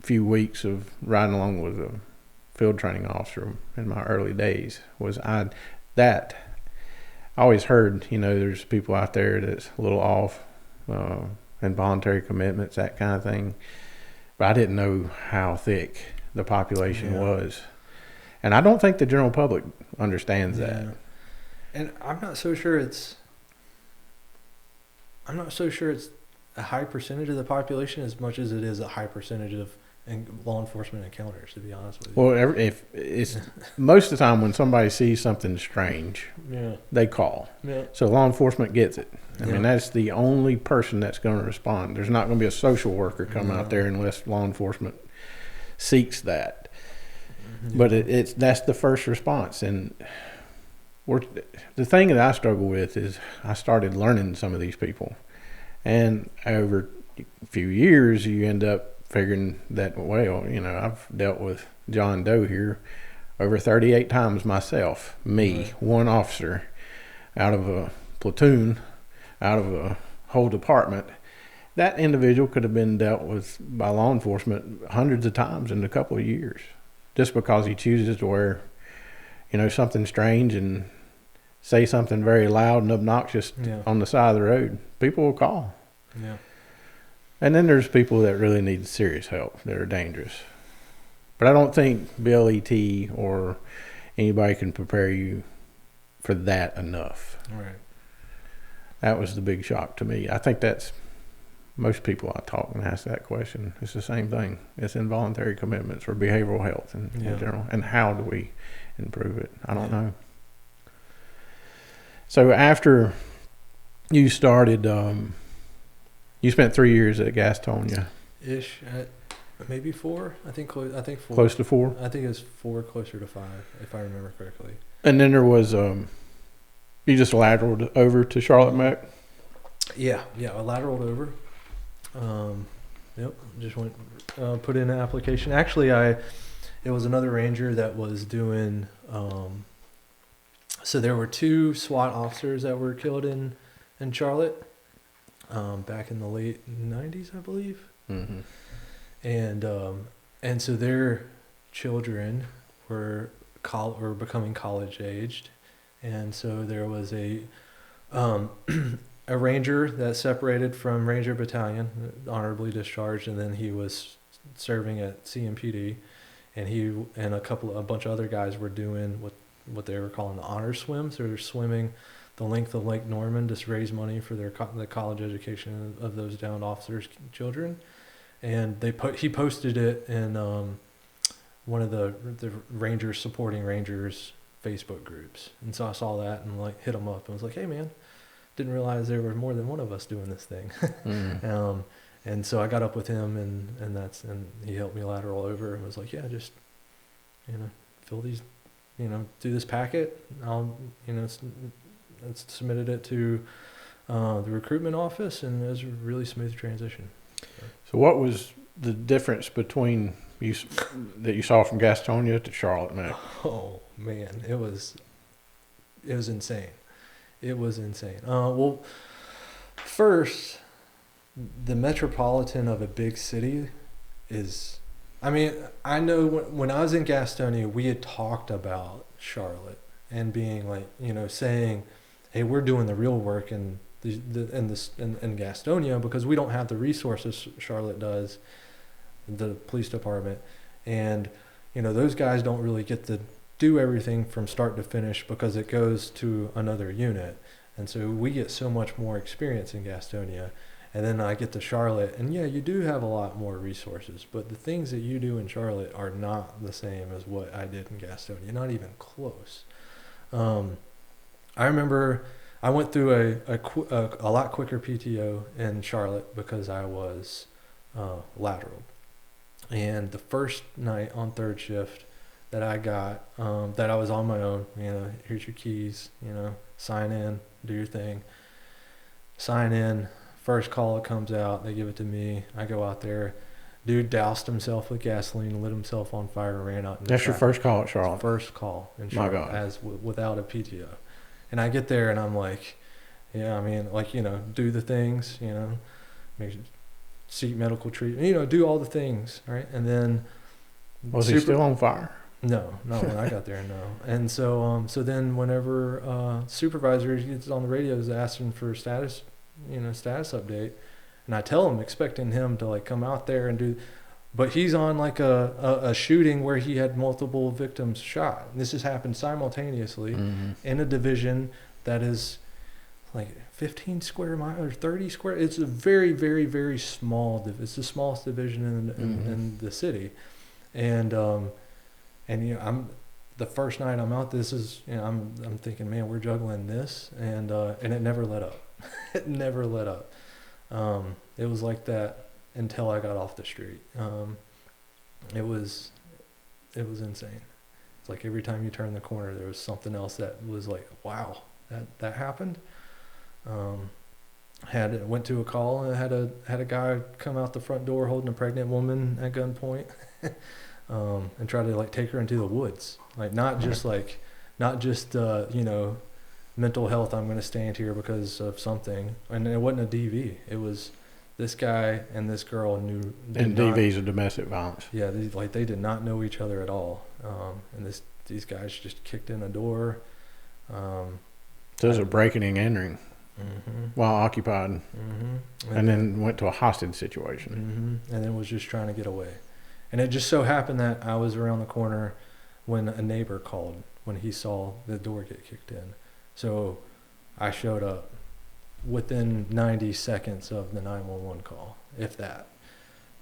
few weeks of riding along with a field training officer in my early days. I always heard, there's people out there that's a little off, involuntary commitments, that kind of thing. But I didn't know how thick the population was. And I don't think the general public understands that. And I'm not so sure it's a high percentage of the population as much as it is a high percentage of law enforcement encounters, to be honest with you. Well, if it's most of the time when somebody sees something strange, they call. Yeah. So law enforcement gets it. I mean, that's the only person that's going to respond. There's not going to be a social worker come out there unless law enforcement seeks that. But that's the first response. And the thing that I struggle with is I started learning some of these people. And over a few years, you end up figuring that, well, I've dealt with John Doe here over 38 times myself. One officer, out of a platoon, out of a whole department. That individual could have been dealt with by law enforcement hundreds of times in a couple of years, just because he chooses to wear, something strange and say something very loud and obnoxious on the side of the road. People will call. Yeah. And then there's people that really need serious help that are dangerous. But I don't think BLET or anybody can prepare you for that enough. Right. That was the big shock to me. I think that's most people I talk and ask that question. It's the same thing. It's involuntary commitments or behavioral health in general. And how do we improve it? I don't know. So after you started, you spent 3 years at Gastonia. Ish, maybe 4. I think 4. Close to 4. I think it's 4, closer to 5, if I remember correctly. And then there was you just lateraled over to Charlotte Mech. Yeah, I lateraled over. Just went put in an application. Actually, it was another ranger that was doing. So there were 2 SWAT officers that were killed in Charlotte. Back in the late 90s, I believe. Mm-hmm. And so their children were becoming college aged, and so there was a ranger that separated from Ranger Battalion, honorably discharged, and then he was serving at CMPD, and he and a bunch of other guys were doing what they were calling the honor swim. So they're swimming the length of Lake Norman to raise money for the college education of those downed officers' children. And he posted it in one of the Rangers supporting Rangers Facebook groups. And so I saw that and hit him up and was like, hey man, didn't realize there were more than one of us doing this thing. And so I got up with him and he helped me lateral over and was like, yeah, just, fill these, do this packet. I'll, submitted it to the recruitment office, and it was a really smooth transition. So what was the difference between that you saw from Gastonia to Charlotte Mech? Oh man, it was insane. It was insane. Well, first, the metropolitan of a big city is. I mean, I know when I was in Gastonia, we had talked about Charlotte and being saying, hey, we're doing the real work in Gastonia because we don't have the resources Charlotte does, the police department. And, those guys don't really get to do everything from start to finish because it goes to another unit. And so we get so much more experience in Gastonia. And then I get to Charlotte, and yeah, you do have a lot more resources, but the things that you do in Charlotte are not the same as what I did in Gastonia, not even close. I remember I went through a lot quicker PTO in Charlotte because I was lateraled. And the first night on third shift that I got, that I was on my own, here's your keys, sign in, do your thing, sign in. First call that comes out, they give it to me. I go out there. Dude doused himself with gasoline, lit himself on fire, and ran out. That's your first call at Charlotte? First call in Charlotte. My God. Without a PTO. And I get there and I'm like, yeah, I mean, like, do the things, seek medical treatment, do all the things, right? And then... Was he still on fire? No, not when I got there, no. And so then whenever supervisor gets on the radio is asking for status update, and I tell him, expecting him to like come out there and do, but he's on like a shooting where he had multiple victims shot. And this has happened simultaneously in a division that is like 15 square miles or 30 square. It's a very, very, very small. It's the smallest division in the city, and I'm the first night I'm out. This is I'm thinking, man, we're juggling this, and it never let up. It never let up. It was like that until I got off the street. It was insane. It's like every time you turn the corner, there was something else that was like, wow, that happened. Went to a call and had a guy come out the front door holding a pregnant woman at gunpoint, and try to like take her into the woods. Like not just mental health, I'm going to stand here because of something. And it wasn't a DV. It was this guy and this girl knew. And DV's a domestic violence. Yeah, they did not know each other at all. And these guys just kicked in a door. So it was a breaking and entering while occupied. And then went to a hostage situation. And then was just trying to get away. And it just so happened that I was around the corner when a neighbor called when he saw the door get kicked in. So I showed up within 90 seconds of the 911 call, if that.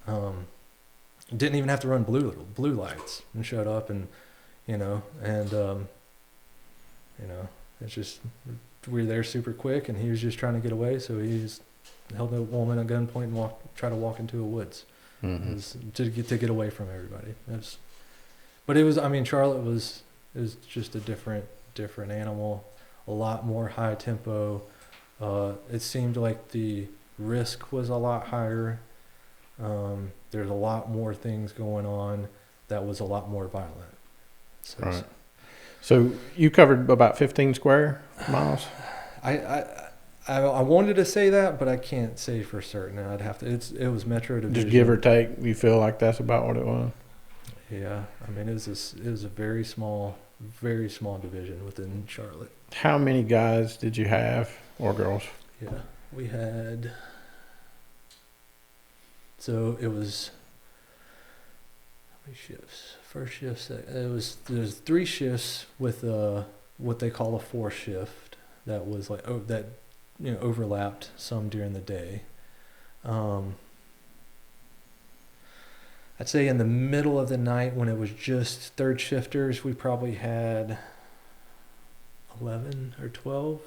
Didn't even have to run blue lights, and showed up, and it's just, we were there super quick, and he was just trying to get away, so he just held a woman at gunpoint and tried to walk into the woods to get away from everybody. Charlotte was just a different animal. A lot more high tempo. It seemed like the risk was a lot higher. There's a lot more things going on that was a lot more violent. So, right. So you covered about 15 square miles? I wanted to say that, but I can't say for certain. I'd have to. It was Metro Division. Just give or take. You feel like that's about what it was? Yeah, I mean it was a very small division within Charlotte. How many guys did you have, or girls? Yeah, we had. So it was. How many shifts? First shift. There's 3 shifts with what they call a 4th shift. That was like overlapped some during the day. I'd say in the middle of the night when it was just third shifters, we probably had 11 or 12.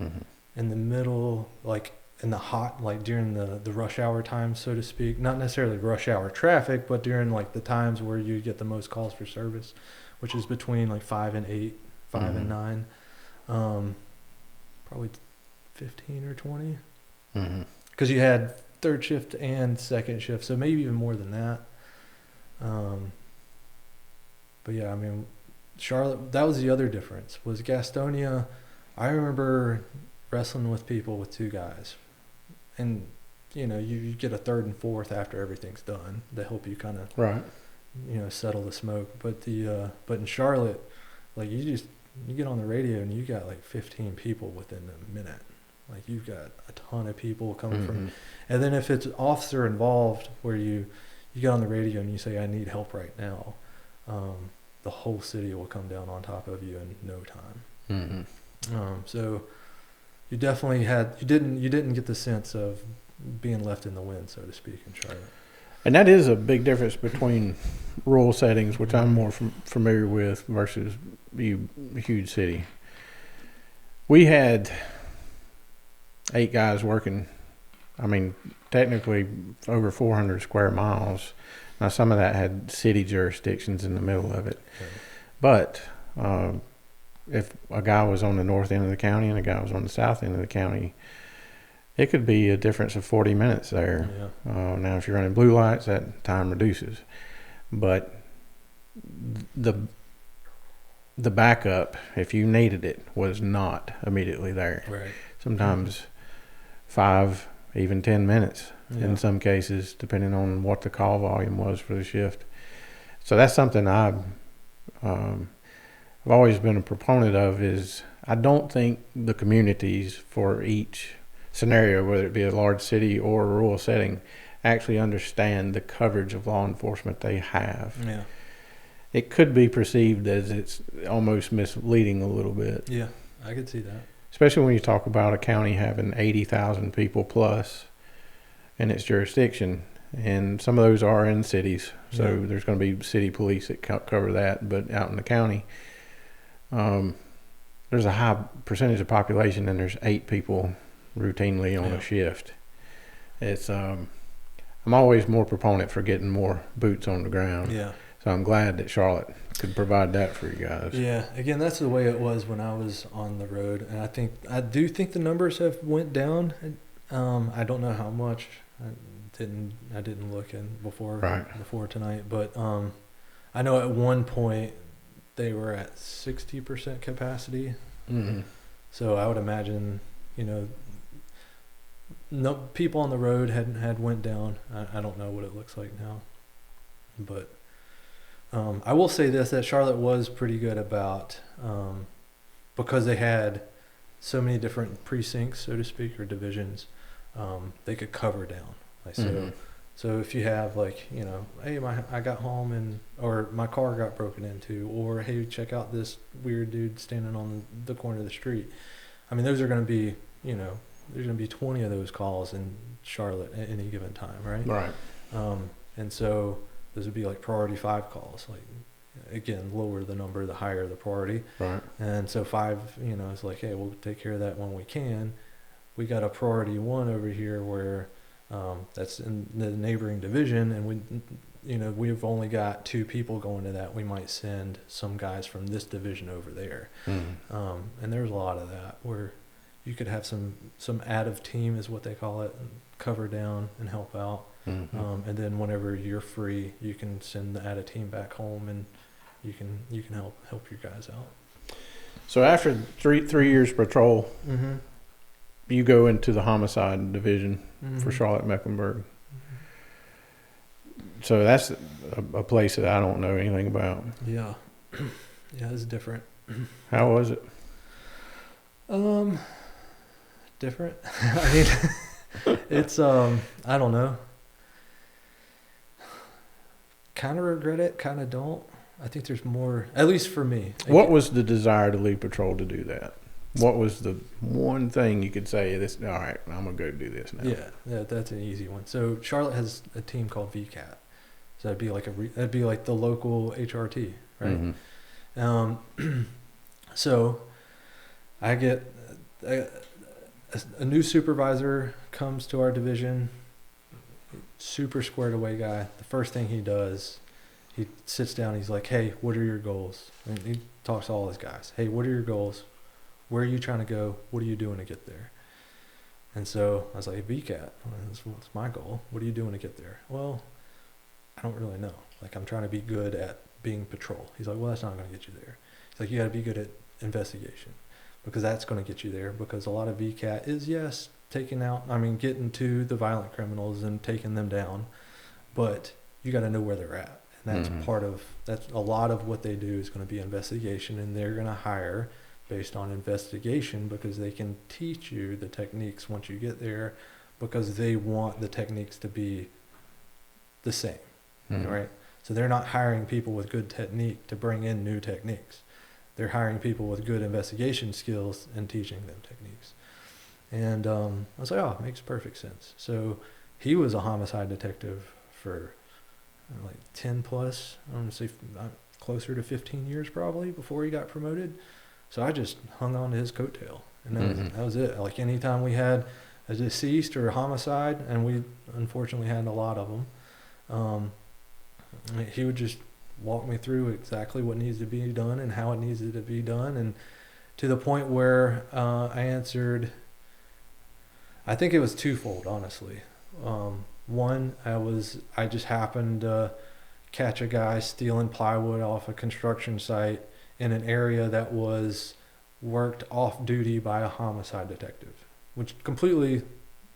In the middle, like in the hot, like during the rush hour time, so to speak, not necessarily rush hour traffic, but during like the times where you get the most calls for service, which is between like 5 and 8, 5 and 9, probably 15 or 20, because you had third shift and second shift, so maybe even more than that. But yeah, I mean, Charlotte, that was the other difference, was Gastonia. I remember wrestling with people with 2 guys, and you get a third and fourth after everything's done to help you kind of settle the smoke. But but in Charlotte, like you get on the radio and you got like 15 people within a minute. Like you've got a ton of people coming from, and then if it's officer involved, where you get on the radio and you say, I need help right now, the whole city will come down on top of you in no time. So you definitely you didn't get the sense of being left in the wind, so to speak, in Charlotte. And that is a big difference between rural settings, which I'm more familiar with, versus a huge city. We had 8 guys working, I mean, technically over 400 square miles. Now, some of that had city jurisdictions in the middle of it. Okay. But if a guy was on the north end of the county and a guy was on the south end of the county, it could be a difference of 40 minutes there. Yeah. Now, if you're running blue lights, that time reduces. But the backup, if you needed it, was not immediately there. Right. Sometimes 5, even 10 minutes Yeah. in some cases, depending on what the call volume was for the shift. So that's something I've always been a proponent of. Is I don't think the communities for each scenario, whether it be a large city or a rural setting, actually understand the coverage of law enforcement they have. Yeah. It could be perceived as it's almost misleading a little bit. Yeah, I could see that. Especially when you talk about a county having 80,000 people plus in its jurisdiction. And some of those are in cities. So Yeah. there's going to be city police that cover that. But out in the county, there's a high percentage of population and there's 8 people routinely on Yeah. a shift. It's I'm always more proponent for getting more boots on the ground. Yeah. So I'm glad that Charlotte could provide that for you guys. Yeah. Again, that's the way it was when I was on the road, and I do think the numbers have went down. I don't know how much. I didn't look in before tonight, but I know at one point they were at 60% capacity. Mm-hmm. So I would imagine, no people on the road had went down. I don't know what it looks like now, but I will say this, that Charlotte was pretty good about, because they had so many different precincts, so to speak, or divisions, they could cover down. Like, so if you have hey, I got home or my car got broken into, or hey, check out this weird dude standing on the corner of the street. I mean, those are going to be, there's going to be 20 of those calls in Charlotte at any given time, right? Right. And so those would be like priority 5 calls. Like, again, lower the number, the higher the priority. Right. And so 5, it's like, hey, we'll take care of that when we can. We got a priority 1 over here where that's in the neighboring division, and we've only got 2 people going to that. We might send some guys from this division over there. Mm-hmm. And there's a lot of that where you could have some add of team is what they call it, cover down and help out. Mm-hmm. And then whenever you're free, you can send the add a team back home, and you can help your guys out. So after three years patrol, Mm-hmm. you go into the Homicide Division for Mm-hmm. Charlotte Mecklenburg. So that's a place that I don't know anything about. Yeah. Yeah, it's different. How was it? Different. I mean, it's I don't know. Kind of regret it, kind of don't. I think there's more, at least for me. What was the desire to leave patrol to do that? What was the one thing you could say, this, all right, I'm going to go do this now? Yeah, that's an easy one. So Charlotte has a team called VCAT. So that'd be like the local HRT, right? Mm-hmm. So I get a new supervisor comes to our division, super squared away guy. The first thing he does, he sits down, he's like, hey, what are your goals? And he talks to all his guys. Hey, what are your goals? Where are you trying to go? What are you doing to get there? And so I was like, VCAT, that's my goal. What are you doing to get there? Well, I don't really know. Like, I'm trying to be good at being patrol. He's like, well, that's not going to get you there. He's like, you got to be good at investigation, because that's going to get you there. Because a lot of VCAT is, yes, getting to the violent criminals and taking them down, but you got to know where they're at. And that's that's a lot of what they do is going to be investigation, and they're going to hire based on investigation, because they can teach you the techniques once you get there, because they want the techniques to be the same, right? So they're not hiring people with good technique to bring in new techniques. They're hiring people with good investigation skills and teaching them techniques. And I was like, oh, it makes perfect sense. So he was a homicide detective for like 10 plus, I'm going to say closer to 15 years probably before he got promoted. So I just hung on to his coattail. And that was it. Like anytime we had a deceased or a homicide, and we unfortunately had a lot of them, he would just walk me through exactly what needs to be done and how it needs to be done. And to the point where I answered, I think it was twofold, honestly. One, I just happened to catch a guy stealing plywood off a construction site in an area that was worked off duty by a homicide detective, which completely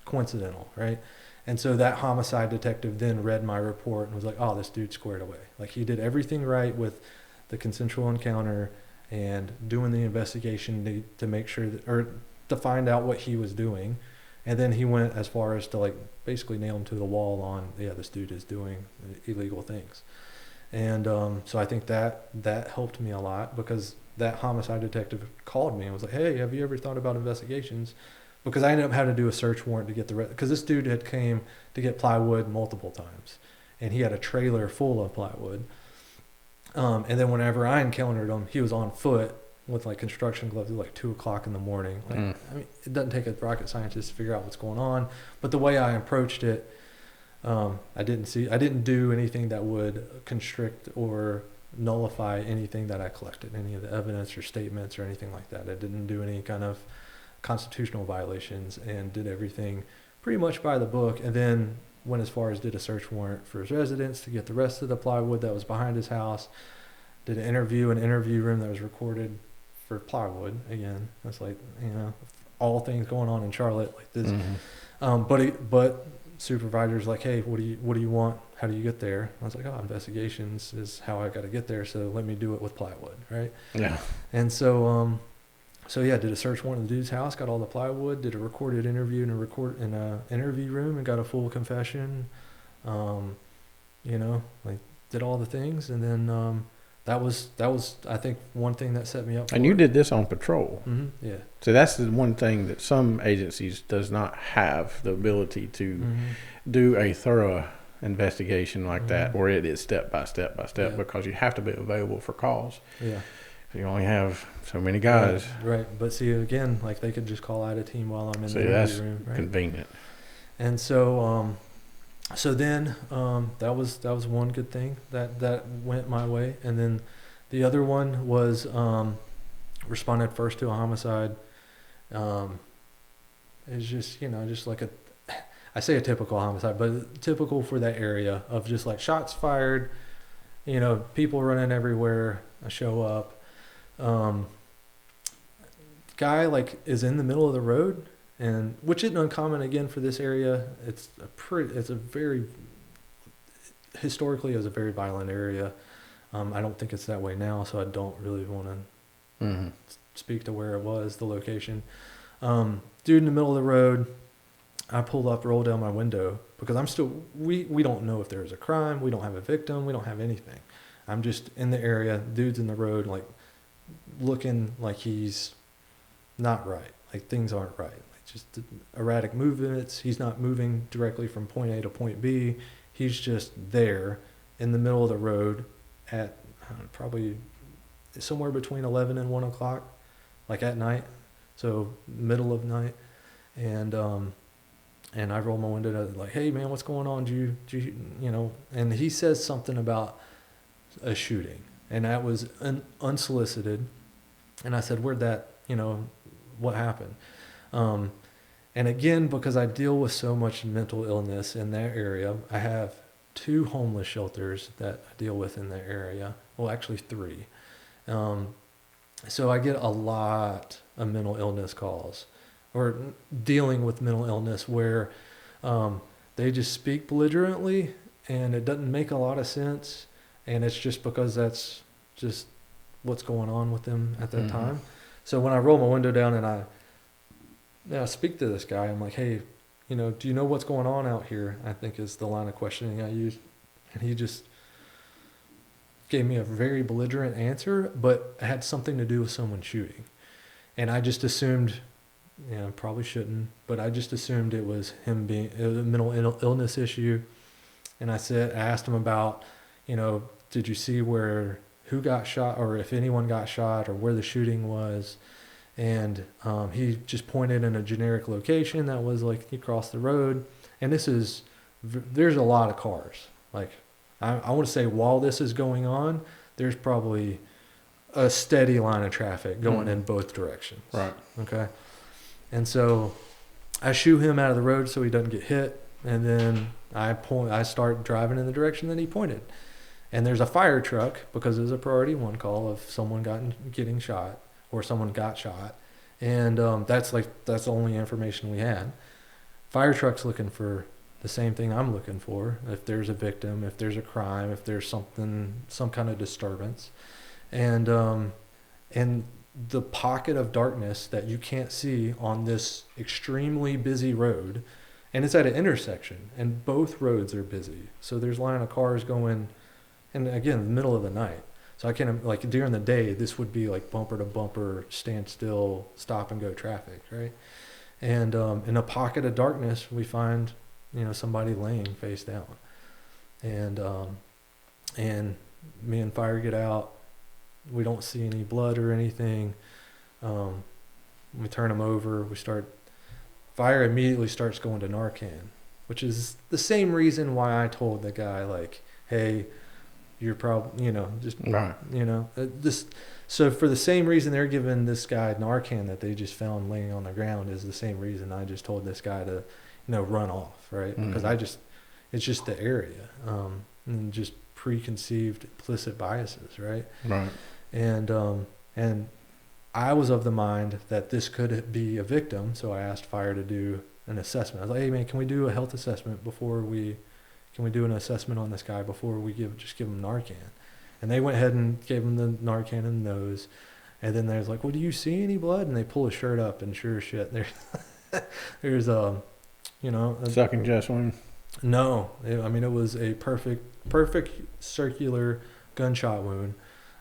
coincidental, right? And so that homicide detective then read my report and was like, oh, this dude squared away. Like he did everything right with the consensual encounter and doing the investigation to make sure that, or to find out what he was doing. And then he went as far as to like basically nail him to the wall on, yeah, this dude is doing illegal things. And so I think that helped me a lot, because that homicide detective called me and was like, hey, have you ever thought about investigations? Because I ended up having to do a search warrant to get because this dude had came to get plywood multiple times, and he had a trailer full of plywood. And then whenever I encountered him, he was on foot with like construction gloves at like 2:00 in the morning. Like, I mean, it doesn't take a rocket scientist to figure out what's going on, but the way I approached it, I didn't do anything that would constrict or nullify anything that I collected, any of the evidence or statements or anything like that. I didn't do any kind of constitutional violations, and did everything pretty much by the book. And then went as far as did a search warrant for his residence to get the rest of the plywood that was behind his house. Did an interview room that was recorded for plywood. Again, that's like, all things going on in Charlotte like this. But supervisor's like, hey, what do you want? How do you get there? I was like, investigations is how I got to get there, so let me do it with plywood, right? Yeah. And so did a search warrant in the dude's house, got all the plywood, did a recorded interview in a interview room, and got a full confession. Like did all the things, and then that was I think one thing that set me up. And you did this on patrol. Yeah. So that's the one thing that some agencies does not have the ability to do a thorough investigation like that, where it is step by step because you have to be available for calls. Yeah. You only have so many guys. Right. But see, again, like they could just call out a team while I'm in the interview room. Right? Convenient. And so, then that was one good thing that went my way. And then the other one was responded first to a homicide. It's just like I say a typical homicide, but typical for that area of just like shots fired, people running everywhere. I show up. Guy like is in the middle of the road, and which isn't uncommon again for this area. Historically it was a very violent area. I don't think it's that way now, so I don't really want to speak to where it was, the location. Dude in the middle of the road. I pull up, roll down my window, because I'm still, we don't know if there's a crime. We don't have a victim. We don't have anything. I'm just in the area. Dude's in the road, like looking like he's not right. Like things aren't right. Like just erratic movements. He's not moving directly from point A to point B. He's just there in the middle of the road at probably somewhere between 11 and 1 o'clock, like at night. So middle of night. And I roll my window down, like, hey man, what's going on? Do you and he says something about a shooting, and that was unsolicited. And I said, where'd that, what happened? And again, because I deal with so much mental illness in that area, I have 2 homeless shelters that I deal with in that area. Well, actually 3. So I get a lot of mental illness calls, or dealing with mental illness where they just speak belligerently and it doesn't make a lot of sense, and it's just because that's just what's going on with them at that time. So when I roll my window down and I speak to this guy, I'm like, hey, do you know what's going on out here? I think is the line of questioning I used. And he just gave me a very belligerent answer, but it had something to do with someone shooting. And I just assumed probably shouldn't, but I just assumed it was him being a mental illness issue. And I asked him about, did you see who got shot, or if anyone got shot, or where the shooting was? And he just pointed in a generic location that was like across the road. And there's a lot of cars. Like, I want to say while this is going on, there's probably a steady line of traffic going in both directions. Right. Okay. And so I shoo him out of the road so he doesn't get hit. And then I start driving in the direction that he pointed. And there's a fire truck, because it was a priority 1 call of someone getting shot, or someone got shot. And that's the only information we had. Fire truck's looking for the same thing I'm looking for. If there's a victim, if there's a crime, if there's some kind of disturbance. And the pocket of darkness that you can't see on this extremely busy road, and it's at an intersection, and both roads are busy. So there's a line of cars going, and again, in the middle of the night. So I can't, like, during the day, this would be like bumper to bumper, standstill, stop and go traffic, right? And in a pocket of darkness, we find, somebody laying face down. And me and fire get out. We don't see any blood or anything. We turn him over. Fire immediately starts going to Narcan, which is the same reason why I told the guy, like, hey, you're probably, just, right. So for the same reason they're giving this guy Narcan that they just found laying on the ground is the same reason I just told this guy to, run off, right? Because it's just the area, and just preconceived implicit biases, right? Right. And I was of the mind that this could be a victim, so I asked fire to do an assessment. I was like, hey man, can we do a health assessment can we do an assessment on this guy before we give him Narcan? And they went ahead and gave him the Narcan in the nose. And then there's like, well, do you see any blood? And they pull his shirt up, and sure as shit, there's a Sucking chest wound. No, it was a perfect circular gunshot wound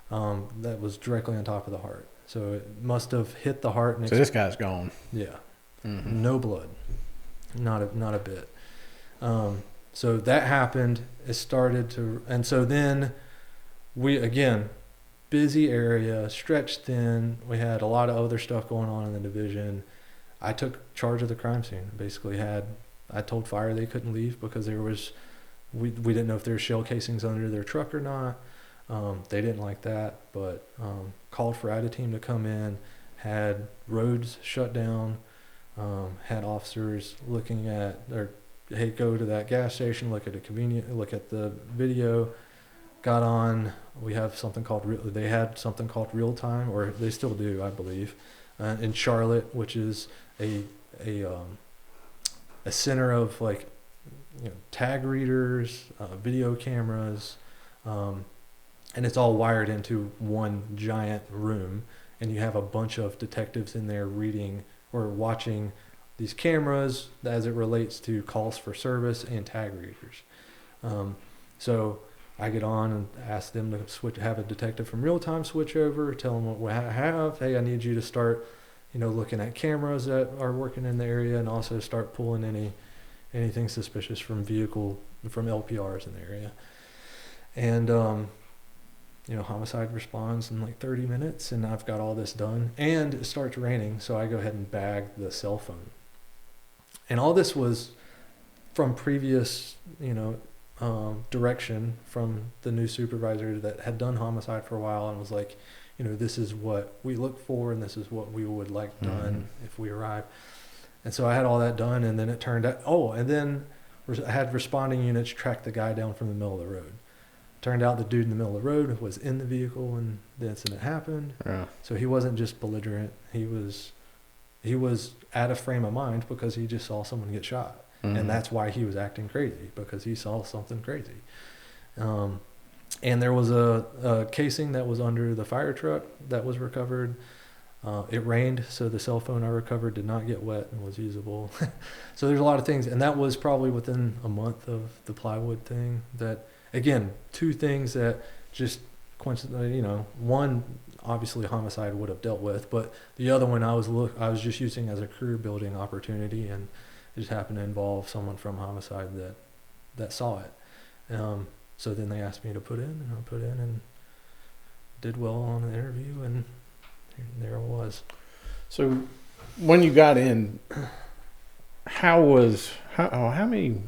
that was directly on top of the heart. So it must have hit the heart. So this guy's gone. Yeah. Mm-hmm. No blood. Not a bit. So that happened. It started to, and so then we, again, busy area, stretched thin. We had a lot of other stuff going on in the division. I took charge of the crime scene. Basically I told fire they couldn't leave because we didn't know if there were shell casings under their truck or not. They didn't like that, but called for ADA team to come in, had roads shut down, had officers looking at, or hey, go to that gas station, look at the video, got on. We have something called, they had something called real time, or they still do, I believe, in Charlotte, which is a center of tag readers, video cameras, and it's all wired into one giant room, and you have a bunch of detectives in there reading or watching these cameras as it relates to calls for service and tag readers. So I get on and ask them to have a detective from real time switch over, tell them what we have. Hey, I need you to start, looking at cameras that are working in the area, and also start pulling anything suspicious from LPRs in the area. And homicide responds in like 30 minutes, and I've got all this done, and it starts raining, so I go ahead and bag the cell phone. And all this was from previous, direction from the new supervisor that had done homicide for a while and was like, this is what we look for, and this is what we would like done if we arrive. And so I had all that done, and then it turned out, and then I had responding units track the guy down from the middle of the road. Turned out the dude in the middle of the road was in the vehicle when the incident happened. Yeah. So he wasn't just belligerent. He was out of frame of mind because he just saw someone get shot. Mm-hmm. And that's why he was acting crazy, because he saw something crazy. And there was a casing that was under the fire truck that was recovered. It rained, so the cell phone I recovered did not get wet and was usable. So there's a lot of things. And that was probably within a month of the plywood thing. That, again, two things that just coincidentally, one, obviously homicide would have dealt with, but the other one I was just using as a career building opportunity, and it just happened to involve someone from homicide that saw it. So then they asked me to put in, and I put in and did well on the interview, and there I was. So when you got in, how many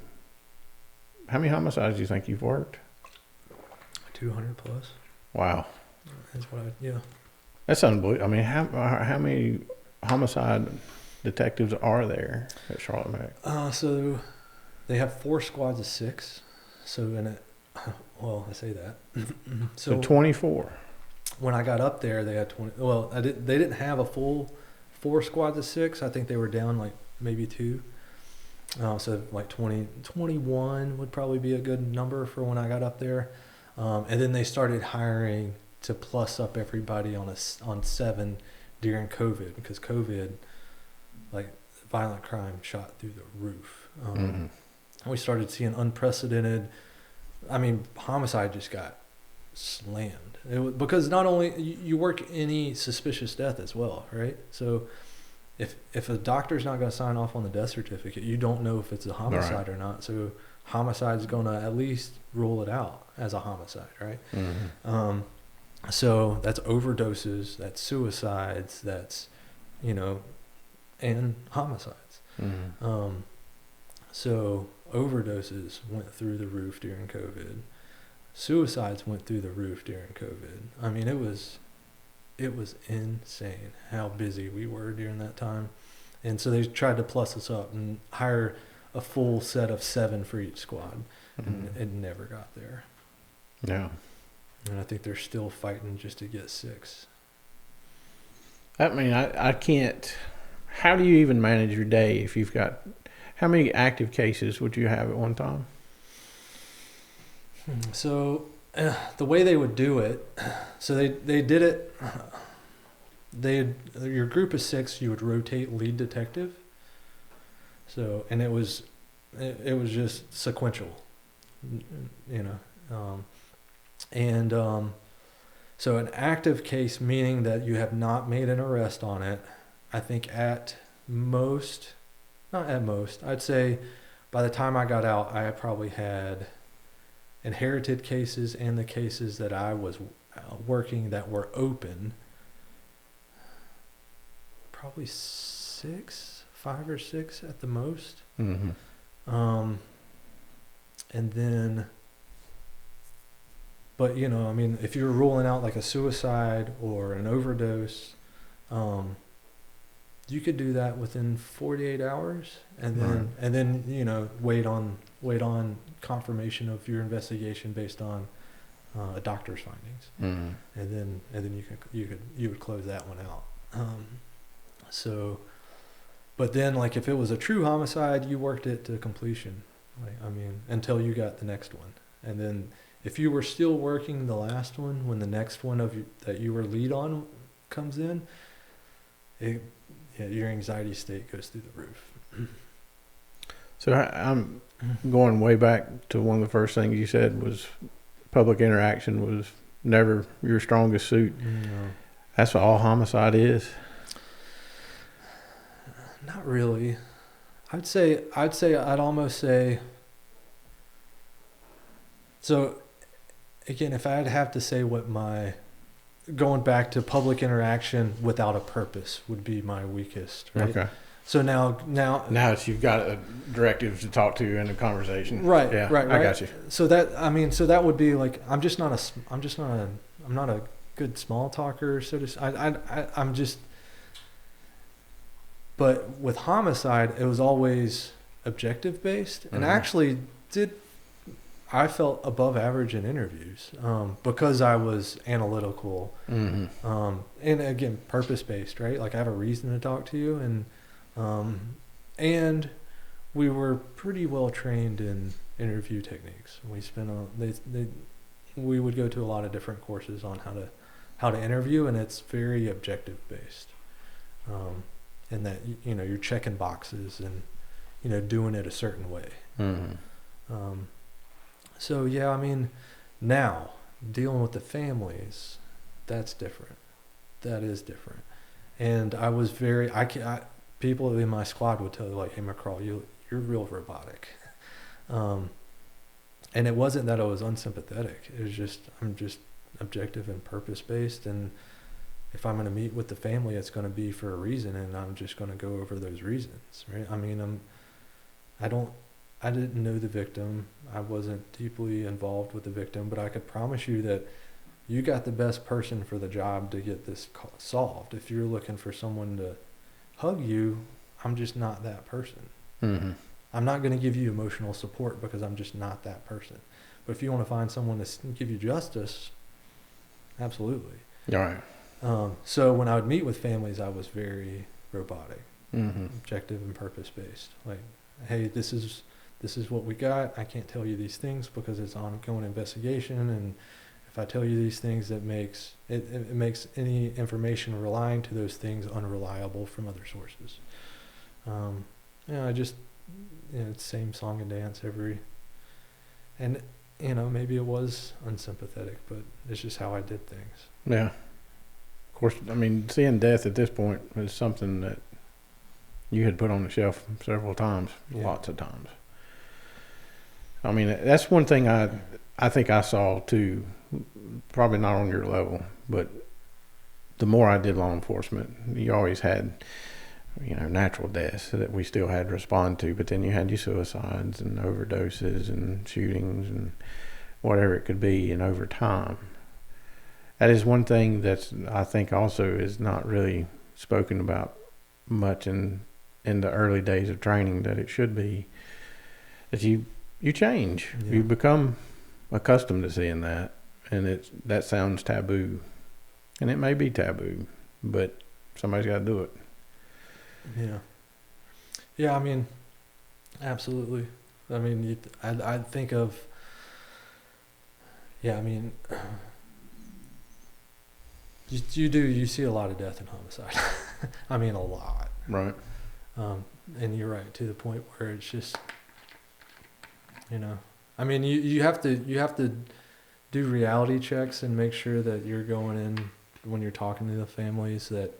homicides do you think you've worked? 200 plus. Wow. That's what yeah. That's unbelievable. I mean, how many homicide detectives are there at Charlotte Meck? So they have 4 squads of 6. So well, I say that. So 24. When I got up there, they had 20. Well, they didn't have a full 4 squads of 6. I think they were down like maybe 2. So like 21 would probably be a good number for when I got up there. And then they started hiring to plus up everybody on 7 during COVID, because COVID, like, violent crime shot through the roof. We started seeing unprecedented. I mean, homicide just got slammed. Because not only you work any suspicious death as well, right? So if a doctor's not going to sign off on the death certificate, you don't know if it's a homicide or not. So homicide is going to at least rule it out as a homicide, right? So that's overdoses, that's suicides, that's, and homicides. So overdoses went through the roof during COVID. Suicides went through the roof during COVID. I mean, it was insane how busy we were during that time. And so they tried to plus us up and hire a full set of 7 for each squad. And it never got there. Yeah. And I think they're still fighting just to get 6. I mean, I can't. How do you even manage your day if you've got? How many active cases would you have at one time? So the way they would do it, so they did it. Your group of 6, you would rotate lead detective. So, and it was just sequential, so an active case, meaning that you have not made an arrest on it. I think I'd say by the time I got out, I probably had inherited cases and the cases that I was working that were open. Probably 5 or 6 at the most. And then, but I mean, if you're ruling out like a suicide or an overdose, you could do that within 48 hours, and then wait on confirmation of your investigation based on a doctor's findings, and then you would close that one out. So, but then like if it was a true homicide, you worked it to completion, until you got the next one, and then if you were still working the last one when the next one that you were lead on comes in, your anxiety state goes through the roof. So I'm going way back to one of the first things you said was public interaction was never your strongest suit. No. That's what all homicide is. Not really. I'd almost say. So, again, if I'd have to say what going back to public interaction without a purpose would be my weakest, right? Okay. So now it's you've got a directive to talk to in a conversation. Right. Yeah, right. I got you. So that would be like, I'm not a good small talker, so to say. But with homicide, it was always objective based, and actually I felt above average in interviews because I was analytical, and again purpose based, right? Like I have a reason to talk to you, and we were pretty well trained in interview techniques. We spent we would go to a lot of different courses on how to interview, and it's very objective based. And that you're checking boxes and doing it a certain way. So yeah, I mean, now dealing with the families, that's different. That is different. And I was people in my squad would tell you, like, hey, McCraw, you're real robotic. And it wasn't that I was unsympathetic. It was just, I'm just objective and purpose-based. And if I'm going to meet with the family, it's going to be for a reason, and I'm just going to go over those reasons, right? I mean, I didn't know the victim. I wasn't deeply involved with the victim, but I could promise you that you got the best person for the job to get this solved. If you're looking for someone to hug you, I'm just not that person. Mm-hmm. I'm not going to give you emotional support because I'm just not that person. But if you want to find someone to give you justice, absolutely. All right. So when I would meet with families, I was very robotic, Mm-hmm. objective and purpose-based. Like, hey, this is what we got. I can't tell you these things because it's ongoing investigation, and if I tell you these things, that makes it makes any information relying to those things unreliable from other sources. I just, it's same song and dance and maybe it was unsympathetic, but it's just how I did things. Yeah. Of course, I mean, seeing death at this point is something that you had put on the shelf several times, lots of times. I mean, that's one thing I think I saw too, probably not on your level, but the more I did law enforcement, you always had, natural deaths that we still had to respond to, but then you had your suicides and overdoses and shootings and whatever it could be, and over time. That is one thing that's, I think, also is not really spoken about much in the early days of training, that it should be, that you change. Yeah. You become accustomed to seeing that, and that sounds taboo, and it may be taboo, but somebody's got to do it. Yeah. I mean, absolutely. I mean, I think of. Yeah, I mean, you see a lot of death and homicide. I mean, a lot. Right. And you're right, to the point where it's just, I mean, you have to do reality checks and make sure that you're going in, when you're talking to the families, that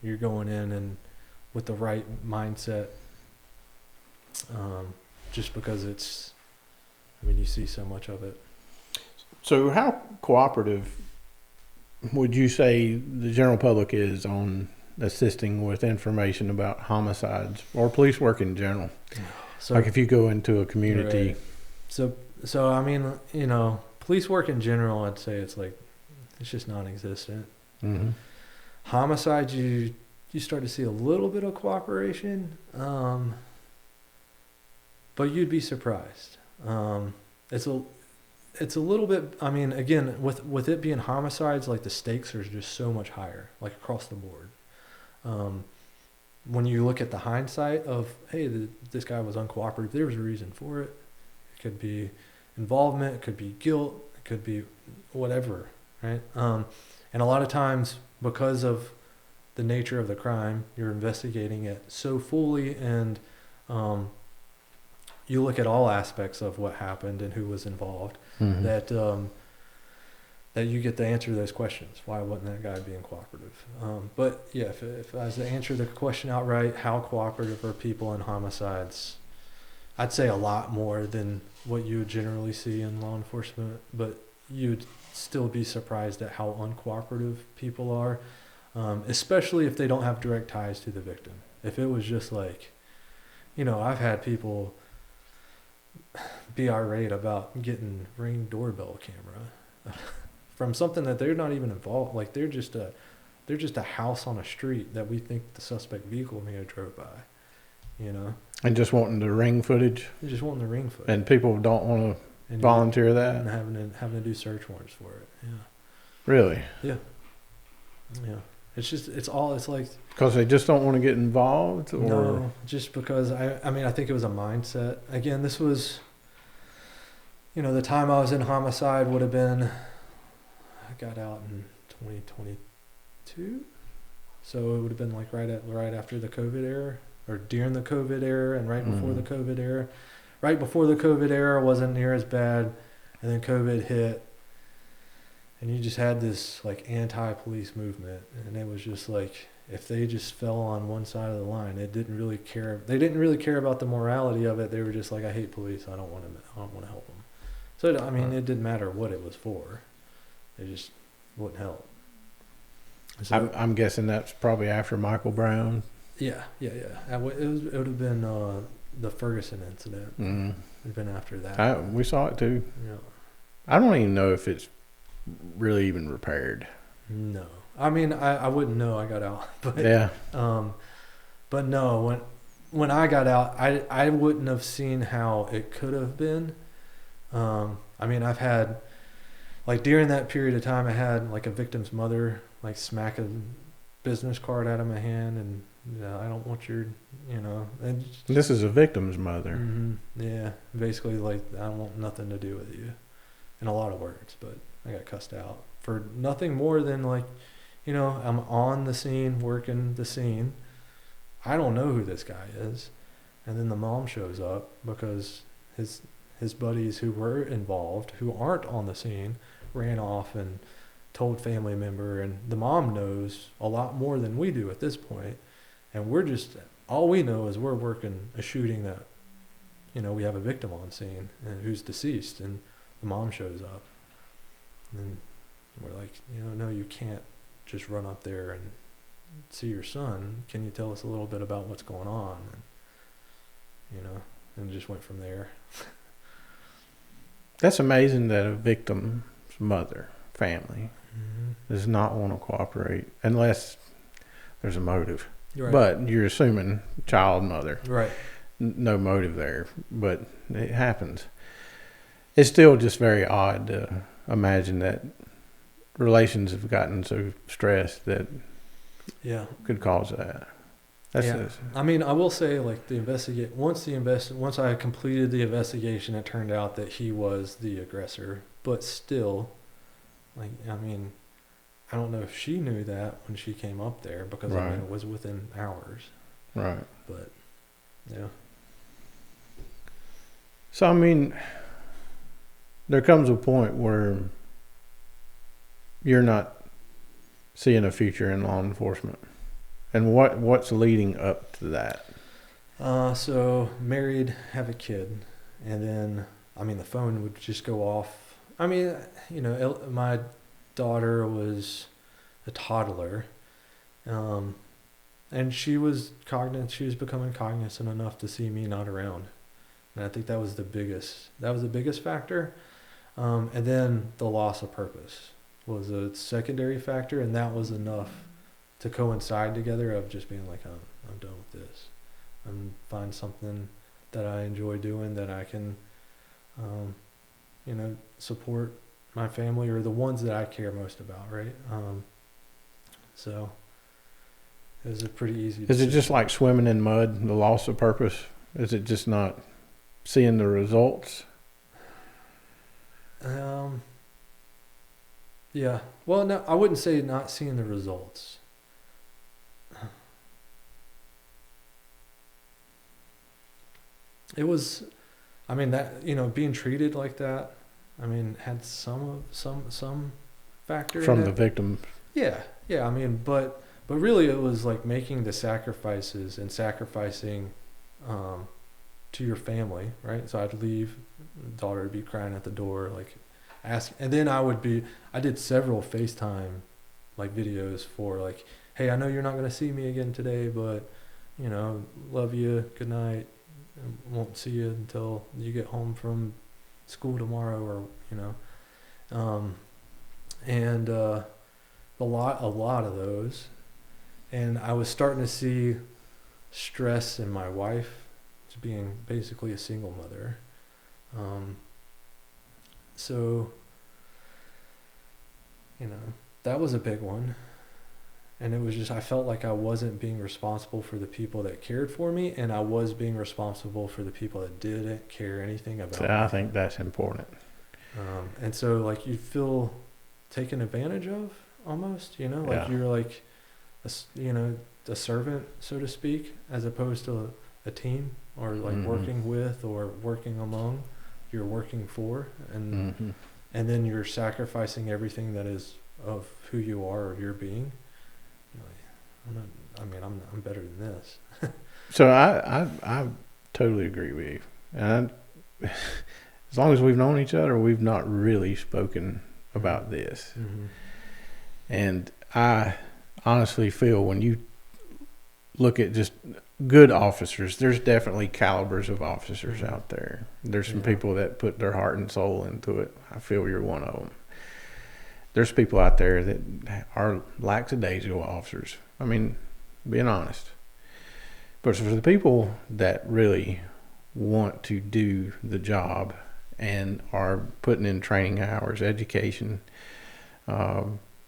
you're going in and with the right mindset. Just because you see so much of it. So how cooperative would you say the general public is on assisting with information about homicides or police work in general? So, like if you go into a community. Right. So I mean, police work in general, I'd say it's just non-existent. Mm-hmm. Homicides, you start to see a little bit of cooperation, but you'd be surprised. It's a little bit, I mean, again, with it being homicides, like the stakes are just so much higher, like across the board. When you look at the hindsight of, hey, this guy was uncooperative, there was a reason for it. It could be involvement, it could be guilt, it could be whatever, right? And a lot of times, because of the nature of the crime, you're investigating it so fully, and you look at all aspects of what happened and who was involved, Mm-hmm. that you get to answer those questions. Why wasn't that guy being cooperative? But yeah, if I was to answer the question outright, how cooperative are people in homicides? I'd say a lot more than what you would generally see in law enforcement, but you'd still be surprised at how uncooperative people are, especially if they don't have direct ties to the victim. If it was just like, I've had people be irate about getting Ring doorbell camera from something that they're not even involved. Like they're just a house on a street that we think the suspect vehicle may have drove by, And just wanting the Ring footage. They're just wanting the Ring footage. And people don't want to volunteer that. And having to do search warrants for it. Yeah. Really? Yeah. Yeah. It's like. Because they just don't want to get involved? Or? No, just because I think it was a mindset. Again, this was, the time I was in homicide would have been, I got out in 2022. So it would have been like right after the COVID era, or during the COVID era, and right before the COVID era. Right before the COVID era wasn't near as bad, and then COVID hit. and you just had this like anti-police movement, and it was just like if they just fell on one side of the line, it didn't really care. They didn't really care about the morality of it. They were just like, I hate police. I don't want to help them. So I mean, it didn't matter what it was for. They just wouldn't help. So, I'm guessing that's probably after Michael Brown. Yeah. It would have been the Ferguson incident. Mm. It would have been after that. We saw it too. Yeah. I don't even know if it's really even repaired. No. I mean, I wouldn't know. I got out. But, Yeah. But no, when I got out, I wouldn't have seen how it could have been. I mean, I've had, like during that period of time, I had like a victim's mother like smack a business card out of my hand, and I don't want your, and This is a victim's mother. mm-hmm, yeah, basically like I don't want nothing to do with you, in a lot of words. But I got cussed out for nothing more than like, I'm on the scene, working the scene. I don't know who this guy is, and then the mom shows up because his buddies who were involved, who aren't on the scene, ran off and told family member, and the mom knows a lot more than we do at this point, and we're just, all we know is we're working a shooting that, we have a victim on scene and who's deceased, and the mom shows up, and we're like, no, you can't just run up there and see your son. Can you tell us a little bit about what's going on? And it just went from there. That's amazing that a victim's mother, family, does not want to cooperate unless there's a motive. Right. But you're assuming child mother. Right. No motive there, but it happens. It's still just very odd to imagine that relations have gotten so stressed that could cause that. I mean, I will say, like, once I completed the investigation, it turned out that he was the aggressor. But still, like, I mean, I don't know if she knew that when she came up there, because I mean, it was within hours. Right. But yeah. So I mean, there comes a point where you're not seeing a future in law enforcement. And what's leading up to that? So married, have a kid, and then, I mean, the phone would just go off. I mean, my daughter was a toddler, and she was becoming cognizant enough to see me not around. And I think that was the biggest factor. And then the loss of purpose was a secondary factor, and that was enough to coincide together of just being like, I'm done with this. I'm find something that I enjoy doing, that I can, support my family or the ones that I care most about, right? So it was a pretty easy decision. Is it just like swimming in mud, the loss of purpose? Is it just not seeing the results? Yeah. Well, no, I wouldn't say not seeing the results. It was, I mean, that, being treated like that, I mean, had some factor From in the it. victim. Yeah. I mean, but really it was like making the sacrifices and sacrificing to your family, right? So I'd leave, daughter would be crying at the door, like and then I did several FaceTime like videos for like, hey, I know you're not going to see me again today, but love you, good night. Won't see you until you get home from school tomorrow, or and a lot of those, and I was starting to see stress in my wife, being basically a single mother, so that was a big one. And it was just, I felt like I wasn't being responsible for the people that cared for me, and I was being responsible for the people that didn't care anything about me. I think that's important. And so, like, you feel taken advantage of almost, you're like, a servant, so to speak, as opposed to a team, or like working with or working among, you're working for. And and then you're sacrificing everything that is of who you are or your being. You're like, I'm better than this. So I totally agree with you. And as long as we've known each other, we've not really spoken about this. Mm-hmm. And I honestly feel when you look at just good officers, there's definitely calibers of officers out there. There's some people that put their heart and soul into it. I feel you're one of them. There's people out there that are lackadaisical officers. I mean, being honest. But for the people that really want to do the job and are putting in training hours, education,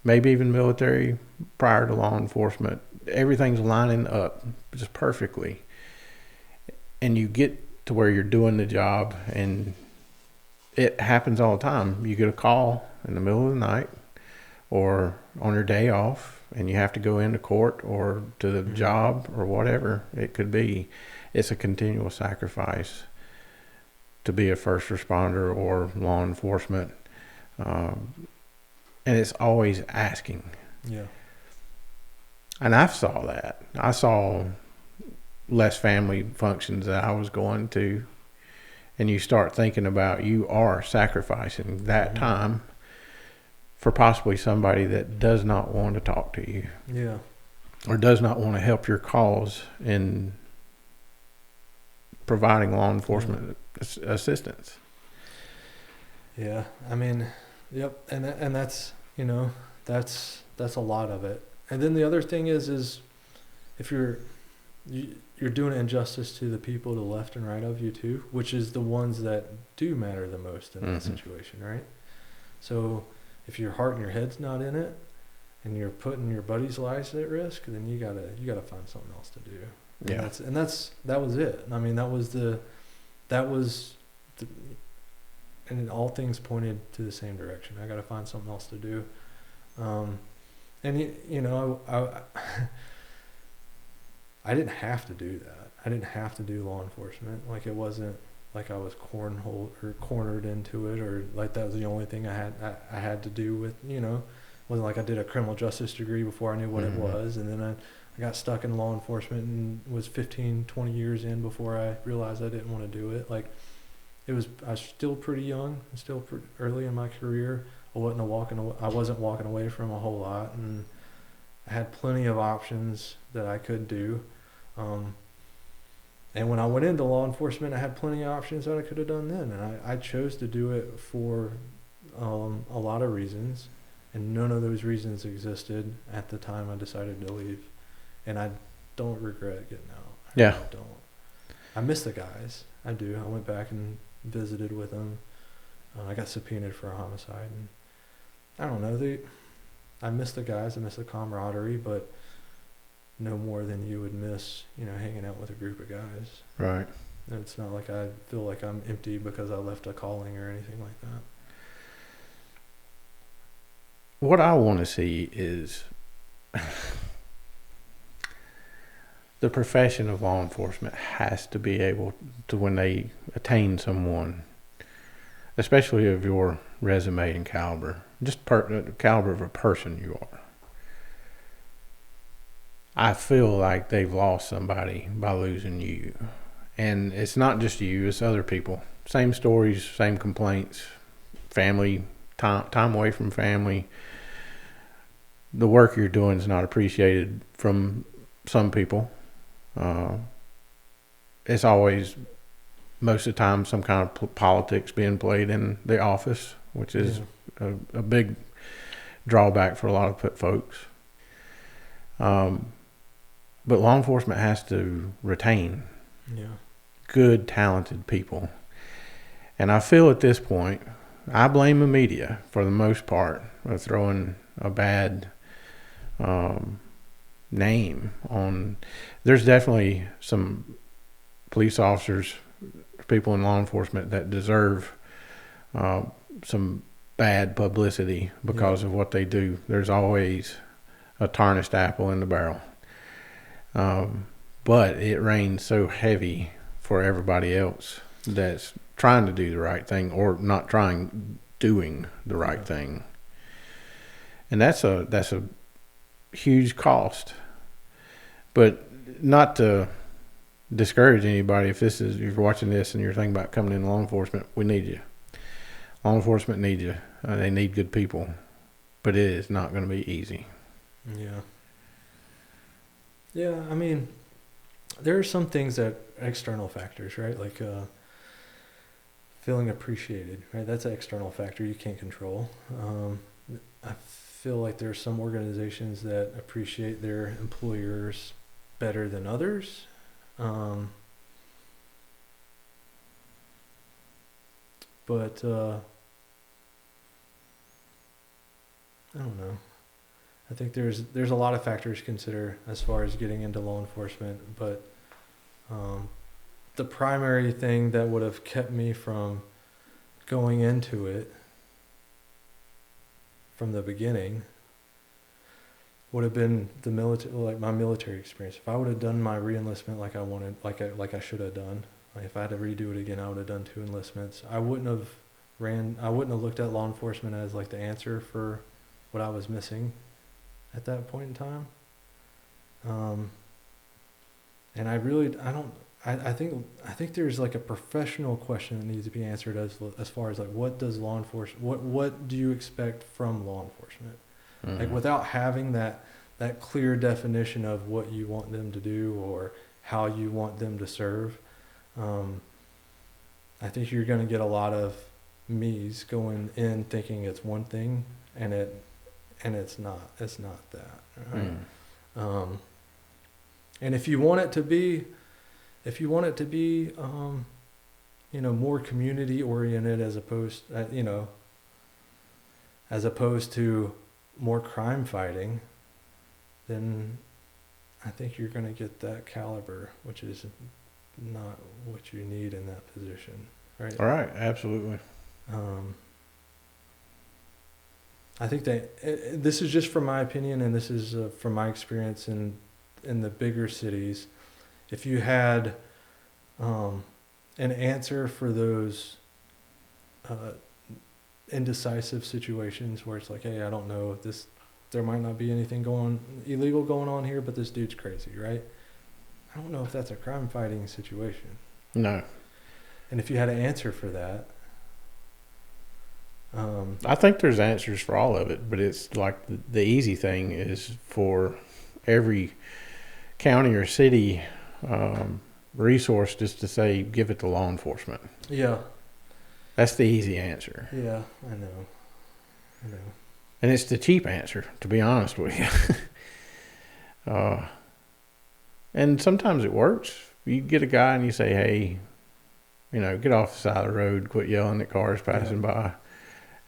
maybe even military prior to law enforcement, everything's lining up just perfectly. And you get to where you're doing the job, and it happens all the time. You get a call in the middle of the night or on your day off, and you have to go into court or to the job or whatever it could be. It's a continual sacrifice to be a first responder or law enforcement. And it's always asking. Yeah. And I saw that. I saw less family functions that I was going to. And you start thinking about you are sacrificing that time for possibly somebody that does not want to talk to you. Yeah. Or does not want to help your cause in providing law enforcement assistance. Yeah. I mean, yep. And that's, that's a lot of it. And then the other thing is if you're doing injustice to the people to the left and right of you too, which is the ones that do matter the most in that situation, right? So if your heart and your head's not in it, and you're putting your buddies' lives at risk, then you gotta find something else to do. And that was it. I mean, and all things pointed to the same direction. I gotta find something else to do. I didn't have to do that. I didn't have to do law enforcement. Like, it wasn't like I was cornered into it, or like that was the only thing I had to do with, it wasn't like I did a criminal justice degree before I knew what it was, and then I got stuck in law enforcement and was 15, 20 years in before I realized I didn't want to do it. Like, I was still pretty young, still pretty early in my career. I wasn't walking away from a whole lot, and I had plenty of options that I could do. And when I went into law enforcement, I had plenty of options that I could have done then. And I chose to do it for a lot of reasons. And none of those reasons existed at the time I decided to leave. And I don't regret getting out. I really don't. I miss the guys. I do. I went back and visited with them. I got subpoenaed for a homicide. And I don't know. I miss the guys. I miss the camaraderie, but no more than you would miss, hanging out with a group of guys. Right. And it's not like I feel like I'm empty because I left a calling or anything like that. What I want to see is the profession of law enforcement has to be able to, when they attain someone, especially of your resume and caliber, just the caliber of a person you are, I feel like they've lost somebody by losing you. And it's not just you, it's other people. Same stories, same complaints, family, time away from family. The work you're doing is not appreciated from some people. It's always, most of the time, some kind of politics being played in the office, which is a big drawback for a lot of folks. But law enforcement has to retain good, talented people. And I feel at this point, I blame the media for the most part for throwing a bad name on. There's definitely some police officers, people in law enforcement that deserve some bad publicity because of what they do. There's always a tarnished apple in the barrel. But it rains so heavy for everybody else that's trying to do the right thing, or not trying, doing the right thing. And that's a huge cost. But not to discourage anybody, if you're watching this and you're thinking about coming into law enforcement, we need you. Law enforcement needs you. They need good people. But it is not going to be easy. Yeah. Yeah, I mean, there are some things that external factors, right? Like feeling appreciated, right? That's an external factor you can't control. I feel like there are some organizations that appreciate their employers better than others. But I don't know. I think there's a lot of factors to consider as far as getting into law enforcement, but the primary thing that would have kept me from going into it from the beginning would have been the military, like my military experience. If I would have done my re-enlistment like I wanted, like I should have done, like if I had to redo it again, I would have done 2 enlistments. I wouldn't have looked at law enforcement as like the answer for what I was missing at that point in time. And I think there's like a professional question that needs to be answered as far as like, what does law enforcement, what do you expect from law enforcement? Mm-hmm. Like without having that clear definition of what you want them to do or how you want them to serve, I think you're going to get a lot of me's going in thinking it's one thing and it's not that. Right? And if you want it to be, more community oriented as opposed to more crime fighting, then I think you're going to get that caliber, which is not what you need in that position, right? All right, absolutely. I think that this is just from my opinion, and this is from my experience in the bigger cities. If you had an answer for those indecisive situations where it's like, hey, I don't know, there might not be anything illegal going on here, but this dude's crazy, right? I don't know if that's a crime fighting situation. No. And if you had an answer for that, I think there's answers for all of it, but it's like the easy thing is for every county or city resource just to say, give it to law enforcement. Yeah. That's the easy answer. Yeah, I know. And it's the cheap answer, to be honest with you. And sometimes it works. You get a guy and you say, hey, get off the side of the road, quit yelling at cars passing by.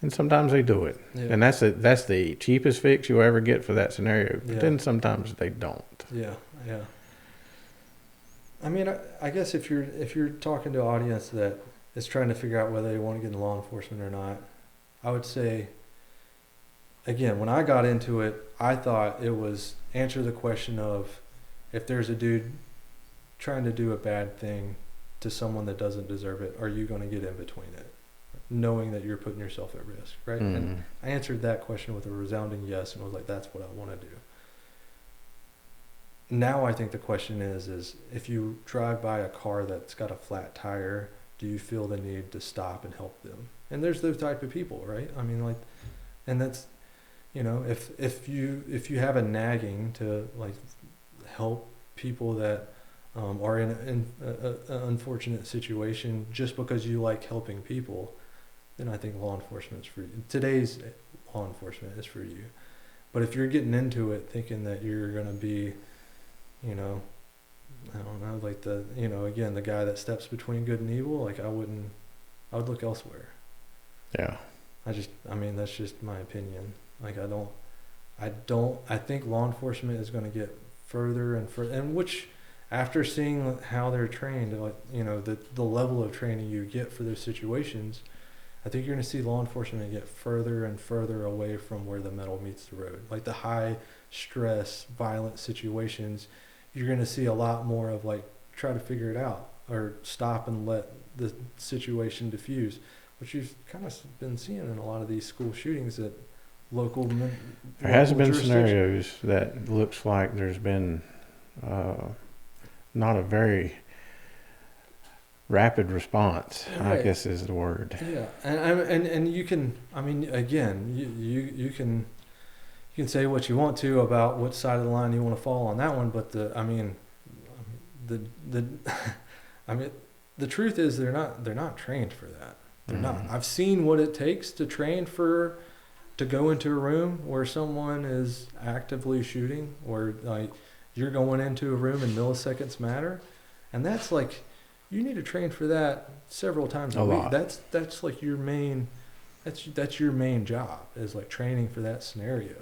And sometimes they do it. Yeah. And that's the cheapest fix you'll ever get for that scenario. But then sometimes they don't. Yeah. I mean, I guess if you're talking to an audience that is trying to figure out whether they want to get into law enforcement or not, I would say, again, when I got into it, I thought it was answer the question of, if there's a dude trying to do a bad thing to someone that doesn't deserve it, are you going to get in between it, knowing that you're putting yourself at risk, right? Mm-hmm. And I answered that question with a resounding yes, and was like, that's what I want to do. Now I think the question is if you drive by a car that's got a flat tire, do you feel the need to stop and help them? And there's those type of people, right? I mean, like, and that's, if you have a nagging to like help people that are in an unfortunate situation just because you like helping people, then I think law enforcement is for you. Today's law enforcement is for you. But if you're getting into it thinking that you're going to be, I don't know, like again, the guy that steps between good and evil, like I would look elsewhere. Yeah. That's just my opinion. Like I think law enforcement is going to get further and further, and which, after seeing how they're trained, like, the level of training you get for those situations, I think you're going to see law enforcement get further and further away from where the metal meets the road. Like the high stress, violent situations, you're going to see a lot more of like, try to figure it out or stop and let the situation diffuse. which you've kind of been seeing in a lot of these school shootings that there has been scenarios that looks like there's been not a very rapid response, right. I guess is the word. Yeah, and you can, I mean, again, you can say what you want to about what side of the line you want to fall on that one, but the truth is they're not trained for that. They're not. I've seen what it takes to train to go into a room where someone is actively shooting, or like you're going into a room and milliseconds matter, and that's like, you need to train for that several times a week. That's like your main, that's your main job, is like training for that scenario,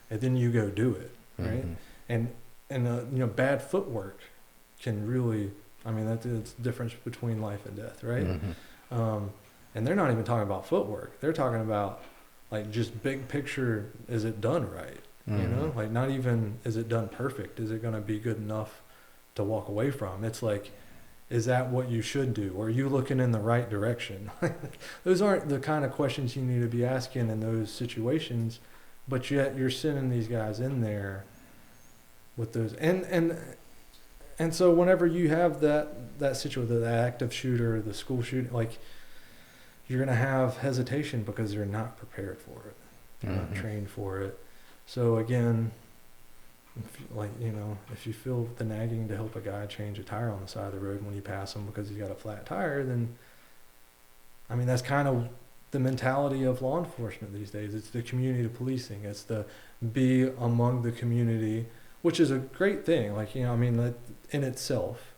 and then you go do it, right? And bad footwork can really, I mean, that's the difference between life and death, right? And they're not even talking about footwork. They're talking about like just big picture, is it done right? You know, like not even is it done perfect? Is it going to be good enough to walk away from? It's like, is that what you should do? Or are you looking in the right direction? Those aren't the kind of questions you need to be asking in those situations, but yet you're sending these guys in there with those. And so whenever you have that situation, the active shooter, the school shooting, like, you're going to have hesitation because they're not prepared for it. They're not trained for it. So again, if you feel the nagging to help a guy change a tire on the side of the road when you pass him because he's got a flat tire, then, I mean, that's kind of the mentality of law enforcement these days. It's the community policing. It's the be among the community, which is a great thing, like, I mean, in itself,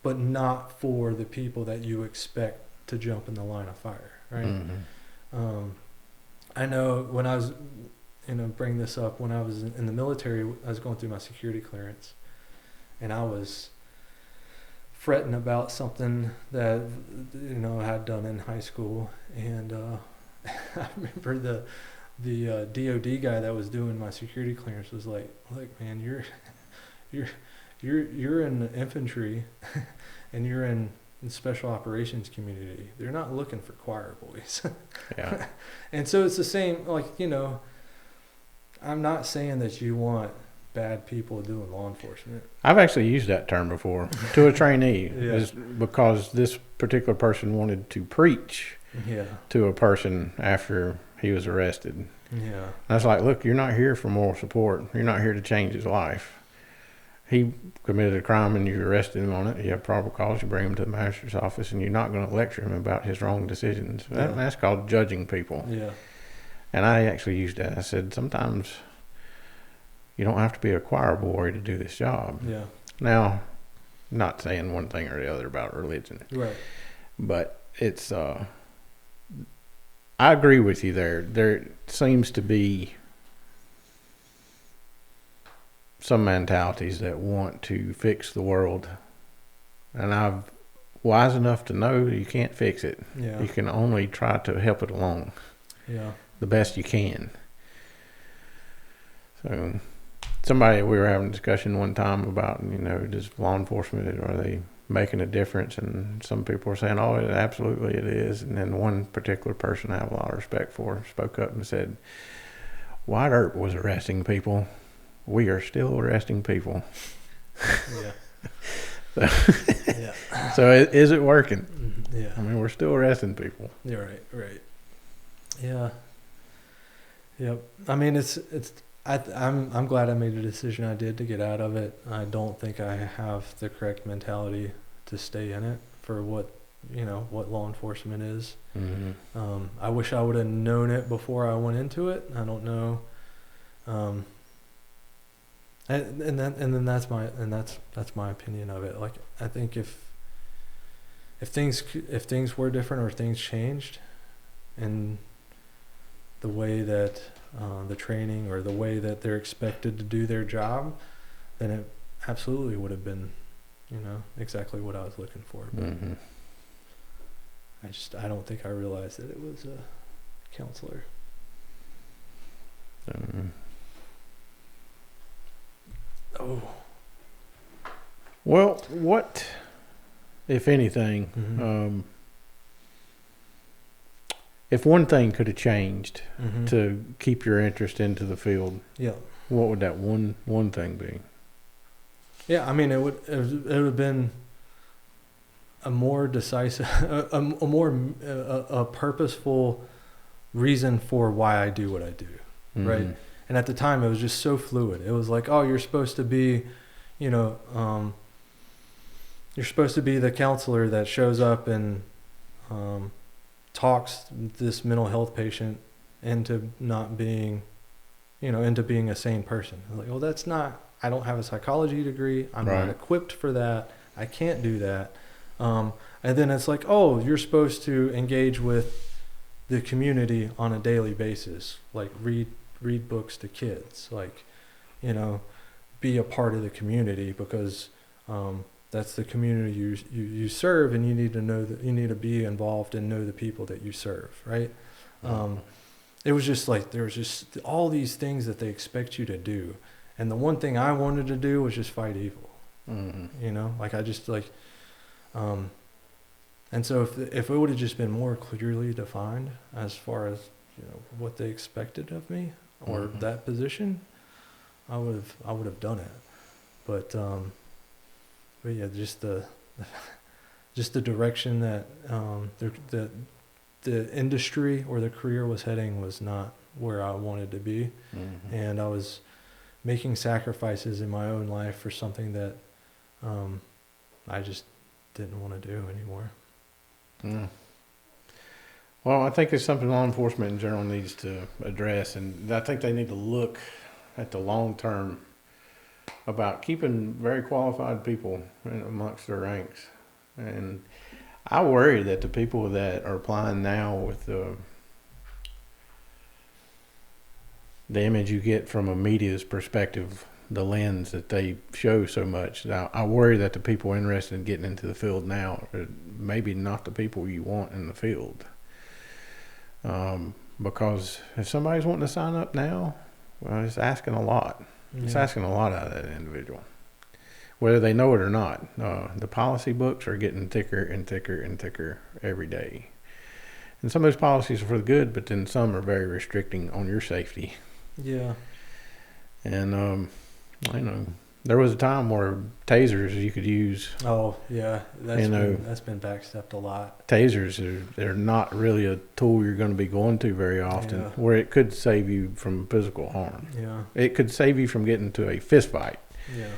but not for the people that you expect to jump in the line of fire, right? I know when I was, bring this up, when I was in the military, I was going through my security clearance, and I was fretting about something that, I had done in high school, and I remember the DOD guy that was doing my security clearance was like, man, you're in the infantry, and you're in special operations community. They're not looking for choir boys. Yeah. And so it's the same, like, I'm not saying that you want bad people doing law enforcement. I've actually used that term before to a trainee, Yeah. because this particular person wanted to preach to a person after he was arrested. Yeah. And I was like, look, you're not here for moral support. You're not here to change his life. He committed a crime and you arrested him on it. You have probable cause. You bring him to the magistrate's office, and you're not going to lecture him about his wrong decisions. That's called judging people. Yeah. And I actually used that. I said, sometimes you don't have to be a choir boy to do this job. Yeah. Now, not saying one thing or the other about religion. Right. But it's, I agree with you there. There seems to be some mentalities that want to fix the world. And I'm wise enough to know you can't fix it. Yeah. You can only try to help it along. Yeah. The best you can. So we were having a discussion one time about, does law enforcement, are they making a difference? And some people were saying, oh, absolutely it is. And then one particular person I have a lot of respect for spoke up and said, White Earp was arresting people. We are still arresting people. Yeah. So is it working? Yeah. I mean, we're still arresting people. You're right. Yeah. Yep. I mean, I'm glad I made the decision I did to get out of it. I don't think I have the correct mentality to stay in it for what law enforcement is. I wish I would have known it before I went into it. I don't know. And then that's my opinion of it. Like, I think if things were different, or things changed in the way that the training, or the way that they're expected to do their job, then it absolutely would have been, exactly what I was looking for. But I don't think I realized that it was a counselor. Oh. Well, what, if anything, if one thing could have changed Mm-hmm. to keep your interest into the field, Yeah. what would that one thing be? Yeah, I mean, it would have been a more decisive, a purposeful reason for why I do what I do, right? Mhm. And at the time, it was just so fluid. It was like, oh, you're supposed to be, you're supposed to be the counselor that shows up and talks this mental health patient into not being, into being a sane person. I was like, well, that's not. I don't have a psychology degree. I'm Right. not equipped for that. I can't do that. And then it's like, oh, you're supposed to engage with the community on a daily basis, like read books to kids, like, be a part of the community because that's the community you serve, and you need to know that you need to be involved and know the people that you serve, right? It was just like there was just all these things that they expect you to do. And the one thing I wanted to do was just fight evil, like I just like, and so if it would have just been more clearly defined as far as, what they expected of me or that position, I would have done it. But yeah, just the direction that, the industry or the career was heading was not where I wanted to be. Mhm. And I was making sacrifices in my own life for something that I just didn't want to do anymore. Yeah. Well, I think it's something law enforcement in general needs to address, and I think they need to look at the long term about keeping very qualified people amongst their ranks. And I worry that the people that are applying now with the image you get from a media's perspective, the lens that they show so much, I worry that the people interested in getting into the field now are maybe not the people you want in the field. Because if somebody's wanting to sign up now, well, it's asking a lot. It's asking a lot out of that individual, whether they know it or not. The policy books are getting thicker and thicker and thicker every day. And some of those policies are for the good, but then some are very restricting on your safety. Yeah. And, there was a time where tasers you could use. Oh, yeah. That's been backstepped a lot. Tasers, they're not really a tool you're going to be going to very often, Yeah. where it could save you from physical harm. Yeah. It could save you from getting to a fist fight. Yeah.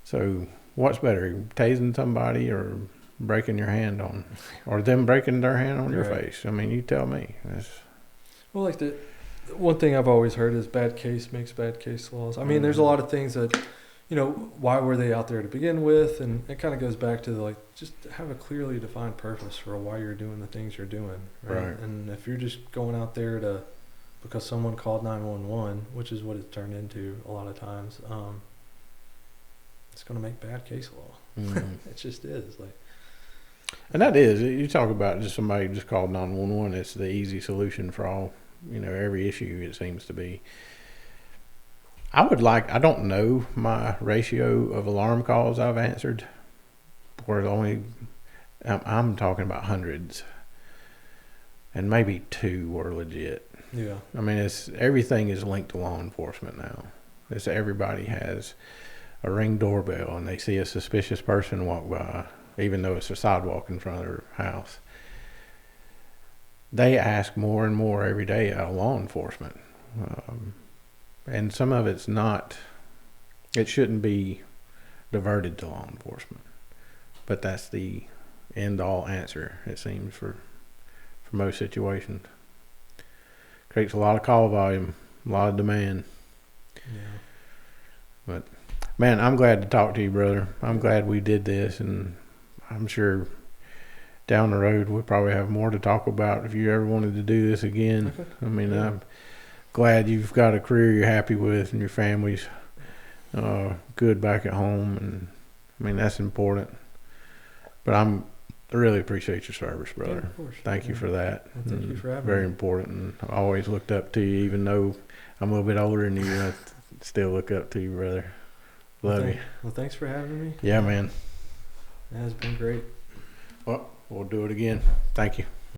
So what's better, tasing somebody or breaking your hand on, or them breaking their hand on your Right. face? I mean, you tell me. Well, like the one thing I've always heard is bad case makes bad case laws. I mean, there's a lot of things that, why were they out there to begin with? And it kind of goes back to just have a clearly defined purpose for why you're doing the things you're doing. Right. And if you're just going out there because someone called 911, which is what it's turned into a lot of times, it's going to make bad case law. It just is. And that is, you talk about just somebody just called 911. It's the easy solution for all, every issue, it seems to be. I don't know my ratio of alarm calls I've answered, where I'm talking about hundreds, and maybe 2 were legit. Yeah. I mean, everything is linked to law enforcement now. Everybody has a Ring doorbell, and they see a suspicious person walk by, even though it's a sidewalk in front of their house. They ask more and more every day out of law enforcement. And some of it's not, it shouldn't be diverted to law enforcement. But that's the end-all answer, it seems, for most situations. Creates a lot of call volume, a lot of demand. Yeah. But, man, I'm glad to talk to you, brother. I'm glad we did this, and I'm sure down the road we'll probably have more to talk about if you ever wanted to do this again. Okay. I mean, Yeah. I'm glad you've got a career you're happy with and your family's good back at home, and I mean that's important. But I really appreciate your service, brother. Yeah, of course. Thank you for that. Well, thank you for having Very me. important. And I always looked up to you, even though I'm a little bit older than you. I still look up to you, brother. Love you. Well, thanks for having me. Yeah, man. It has been great. Well, we'll do it again. Thank you.